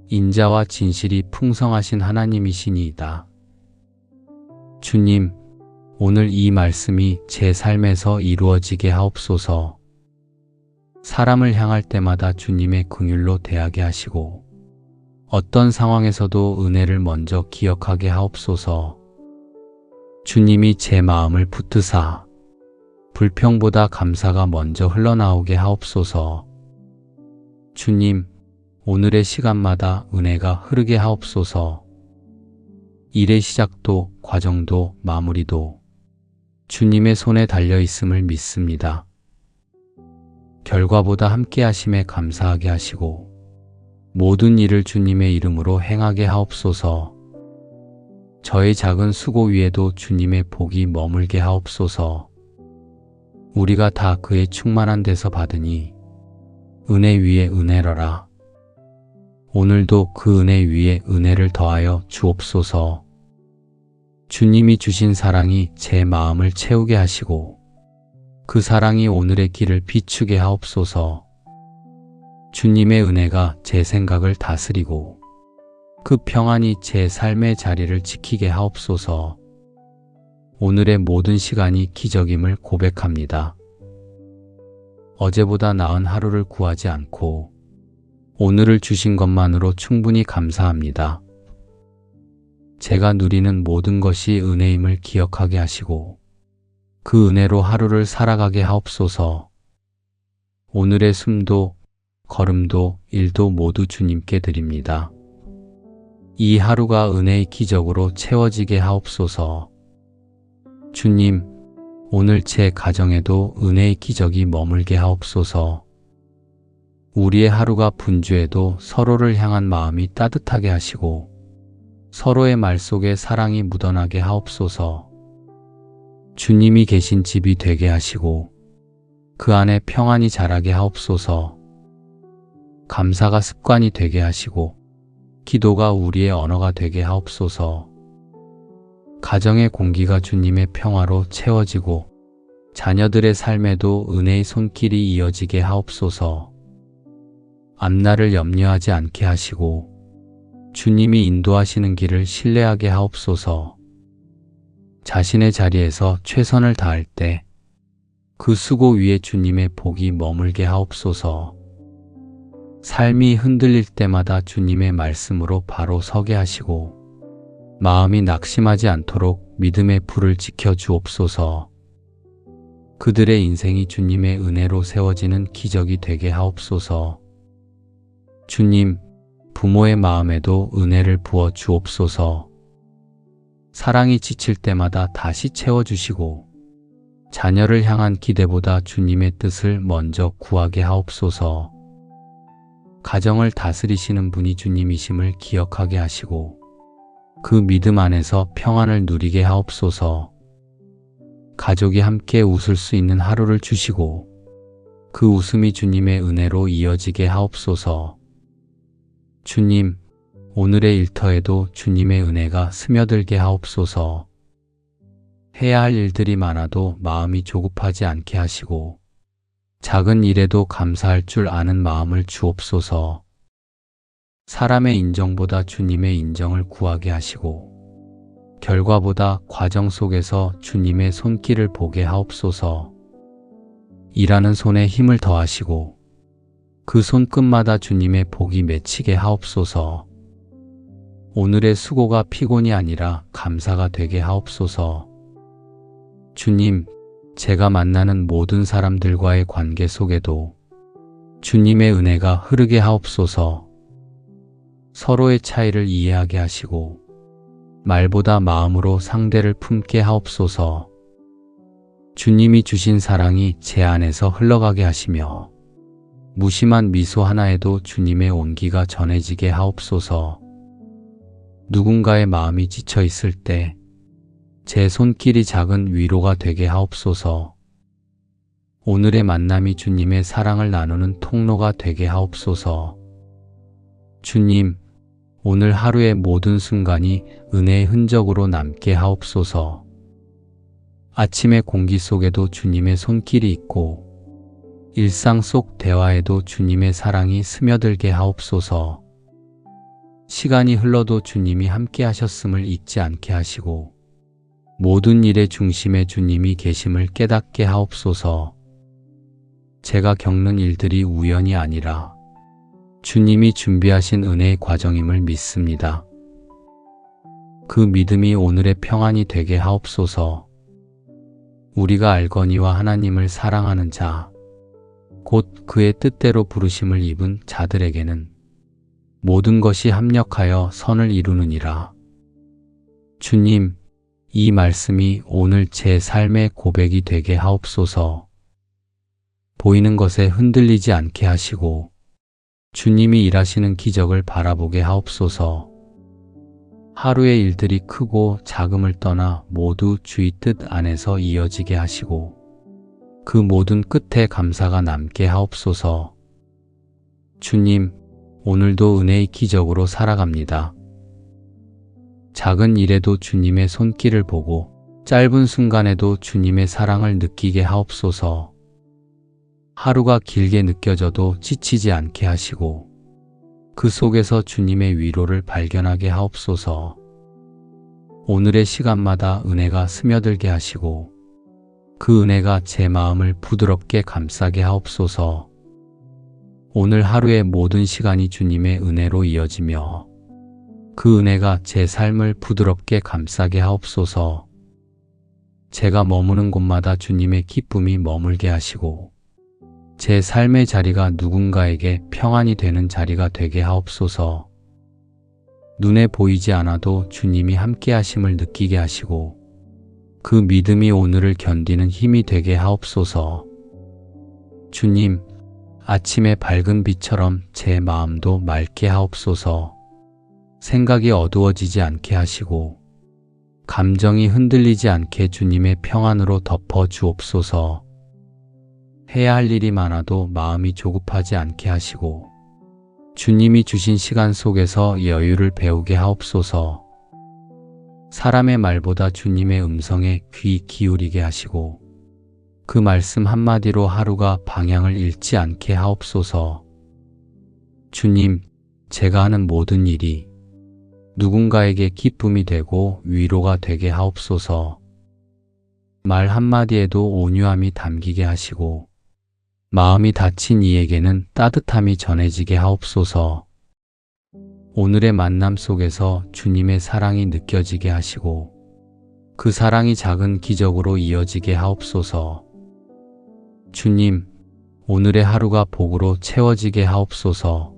Speaker 1: 인자와 진실이 풍성하신 하나님이시니이다. 주님, 오늘 이 말씀이 제 삶에서 이루어지게 하옵소서. 사람을 향할 때마다 주님의 긍휼로 대하게 하시고 어떤 상황에서도 은혜를 먼저 기억하게 하옵소서. 주님이 제 마음을 붙드사 불평보다 감사가 먼저 흘러나오게 하옵소서. 주님, 오늘의 시간마다 은혜가 흐르게 하옵소서. 일의 시작도 과정도 마무리도 주님의 손에 달려 있음을 믿습니다. 결과보다 함께 하심에 감사하게 하시고 모든 일을 주님의 이름으로 행하게 하옵소서. 저의 작은 수고 위에도 주님의 복이 머물게 하옵소서. 우리가 다 그의 충만한 데서 받으니 은혜 위에 은혜러라. 오늘도 그 은혜 위에 은혜를 더하여 주옵소서. 주님이 주신 사랑이 제 마음을 채우게 하시고 그 사랑이 오늘의 길을 비추게 하옵소서. 주님의 은혜가 제 생각을 다스리고 그 평안이 제 삶의 자리를 지키게 하옵소서. 오늘의 모든 시간이 기적임을 고백합니다. 어제보다 나은 하루를 구하지 않고 오늘을 주신 것만으로 충분히 감사합니다. 제가 누리는 모든 것이 은혜임을 기억하게 하시고 그 은혜로 하루를 살아가게 하옵소서. 오늘의 숨도 걸음도 일도 모두 주님께 드립니다. 이 하루가 은혜의 기적으로 채워지게 하옵소서. 주님, 오늘 제 가정에도 은혜의 기적이 머물게 하옵소서. 우리의 하루가 분주해도 서로를 향한 마음이 따뜻하게 하시고 서로의 말 속에 사랑이 묻어나게 하옵소서. 주님이 계신 집이 되게 하시고 그 안에 평안이 자라게 하옵소서. 감사가 습관이 되게 하시고 기도가 우리의 언어가 되게 하옵소서. 가정의 공기가 주님의 평화로 채워지고 자녀들의 삶에도 은혜의 손길이 이어지게 하옵소서. 앞날을 염려하지 않게 하시고 주님이 인도하시는 길을 신뢰하게 하옵소서. 자신의 자리에서 최선을 다할 때 그 수고 위에 주님의 복이 머물게 하옵소서. 삶이 흔들릴 때마다 주님의 말씀으로 바로 서게 하시고 마음이 낙심하지 않도록 믿음의 불을 지켜 주옵소서. 그들의 인생이 주님의 은혜로 세워지는 기적이 되게 하옵소서. 주님, 부모의 마음에도 은혜를 부어 주옵소서. 사랑이 지칠 때마다 다시 채워주시고 자녀를 향한 기대보다 주님의 뜻을 먼저 구하게 하옵소서. 가정을 다스리시는 분이 주님이심을 기억하게 하시고 그 믿음 안에서 평안을 누리게 하옵소서. 가족이 함께 웃을 수 있는 하루를 주시고 그 웃음이 주님의 은혜로 이어지게 하옵소서. 주님, 오늘의 일터에도 주님의 은혜가 스며들게 하옵소서. 해야 할 일들이 많아도 마음이 조급하지 않게 하시고 작은 일에도 감사할 줄 아는 마음을 주옵소서. 사람의 인정보다 주님의 인정을 구하게 하시고 결과보다 과정 속에서 주님의 손길을 보게 하옵소서. 일하는 손에 힘을 더하시고 그 손끝마다 주님의 복이 맺히게 하옵소서. 오늘의 수고가 피곤이 아니라 감사가 되게 하옵소서. 주님, 제가 만나는 모든 사람들과의 관계 속에도 주님의 은혜가 흐르게 하옵소서. 서로의 차이를 이해하게 하시고 말보다 마음으로 상대를 품게 하옵소서. 주님이 주신 사랑이 제 안에서 흘러가게 하시며 무심한 미소 하나에도 주님의 온기가 전해지게 하옵소서. 누군가의 마음이 지쳐 있을 때 제 손길이 작은 위로가 되게 하옵소서. 오늘의 만남이 주님의 사랑을 나누는 통로가 되게 하옵소서. 주님, 오늘 하루의 모든 순간이 은혜의 흔적으로 남게 하옵소서. 아침의 공기 속에도 주님의 손길이 있고 일상 속 대화에도 주님의 사랑이 스며들게 하옵소서. 시간이 흘러도 주님이 함께 하셨음을 잊지 않게 하시고 모든 일의 중심에 주님이 계심을 깨닫게 하옵소서. 제가 겪는 일들이 우연이 아니라 주님이 준비하신 은혜의 과정임을 믿습니다. 그 믿음이 오늘의 평안이 되게 하옵소서. 우리가 알거니와 하나님을 사랑하는 자, 곧 그의 뜻대로 부르심을 입은 자들에게는 모든 것이 합력하여 선을 이루느니라. 주님, 이 말씀이 오늘 제 삶의 고백이 되게 하옵소서. 보이는 것에 흔들리지 않게 하시고 주님이 일하시는 기적을 바라보게 하옵소서. 하루의 일들이 크고 작음을 떠나 모두 주의 뜻 안에서 이어지게 하시고 그 모든 끝에 감사가 남게 하옵소서. 주님, 오늘도 은혜의 기적으로 살아갑니다. 작은 일에도 주님의 손길을 보고 짧은 순간에도 주님의 사랑을 느끼게 하옵소서. 하루가 길게 느껴져도 지치지 않게 하시고 그 속에서 주님의 위로를 발견하게 하옵소서. 오늘의 시간마다 은혜가 스며들게 하시고 그 은혜가 제 마음을 부드럽게 감싸게 하옵소서. 오늘 하루의 모든 시간이 주님의 은혜로 이어지며 그 은혜가 제 삶을 부드럽게 감싸게 하옵소서. 제가 머무는 곳마다 주님의 기쁨이 머물게 하시고 제 삶의 자리가 누군가에게 평안이 되는 자리가 되게 하옵소서. 눈에 보이지 않아도 주님이 함께 하심을 느끼게 하시고 그 믿음이 오늘을 견디는 힘이 되게 하옵소서. 주님, 아침의 밝은 빛처럼 제 마음도 맑게 하옵소서. 생각이 어두워지지 않게 하시고 감정이 흔들리지 않게 주님의 평안으로 덮어 주옵소서. 해야 할 일이 많아도 마음이 조급하지 않게 하시고 주님이 주신 시간 속에서 여유를 배우게 하옵소서. 사람의 말보다 주님의 음성에 귀 기울이게 하시고 그 말씀 한마디로 하루가 방향을 잃지 않게 하옵소서. 주님, 제가 하는 모든 일이 누군가에게 기쁨이 되고 위로가 되게 하옵소서. 말 한마디에도 온유함이 담기게 하시고 마음이 다친 이에게는 따뜻함이 전해지게 하옵소서. 오늘의 만남 속에서 주님의 사랑이 느껴지게 하시고 그 사랑이 작은 기적으로 이어지게 하옵소서. 주님, 오늘의 하루가 복으로 채워지게 하옵소서.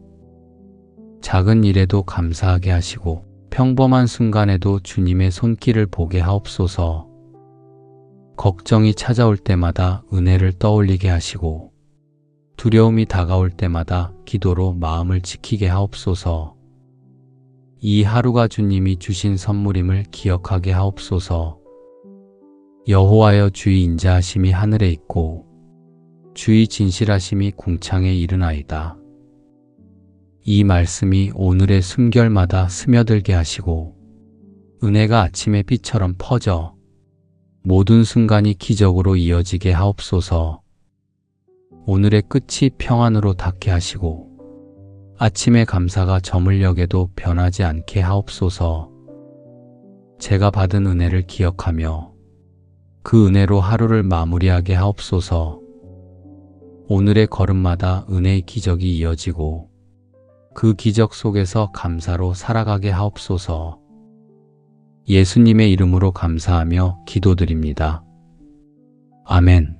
Speaker 1: 작은 일에도 감사하게 하시고 평범한 순간에도 주님의 손길을 보게 하옵소서. 걱정이 찾아올 때마다 은혜를 떠올리게 하시고 두려움이 다가올 때마다 기도로 마음을 지키게 하옵소서. 이 하루가 주님이 주신 선물임을 기억하게 하옵소서. 여호와여, 주의 인자하심이 하늘에 있고 주의 진실하심이 궁창에 이르나이다. 이 말씀이 오늘의 숨결마다 스며들게 하시고 은혜가 아침의 빛처럼 퍼져 모든 순간이 기적으로 이어지게 하옵소서. 오늘의 끝이 평안으로 닿게 하시고 아침의 감사가 저물녘에도 변하지 않게 하옵소서. 제가 받은 은혜를 기억하며 그 은혜로 하루를 마무리하게 하옵소서. 오늘의 걸음마다 은혜의 기적이 이어지고 그 기적 속에서 감사로 살아가게 하옵소서. 예수님의 이름으로 감사하며 기도드립니다. 아멘.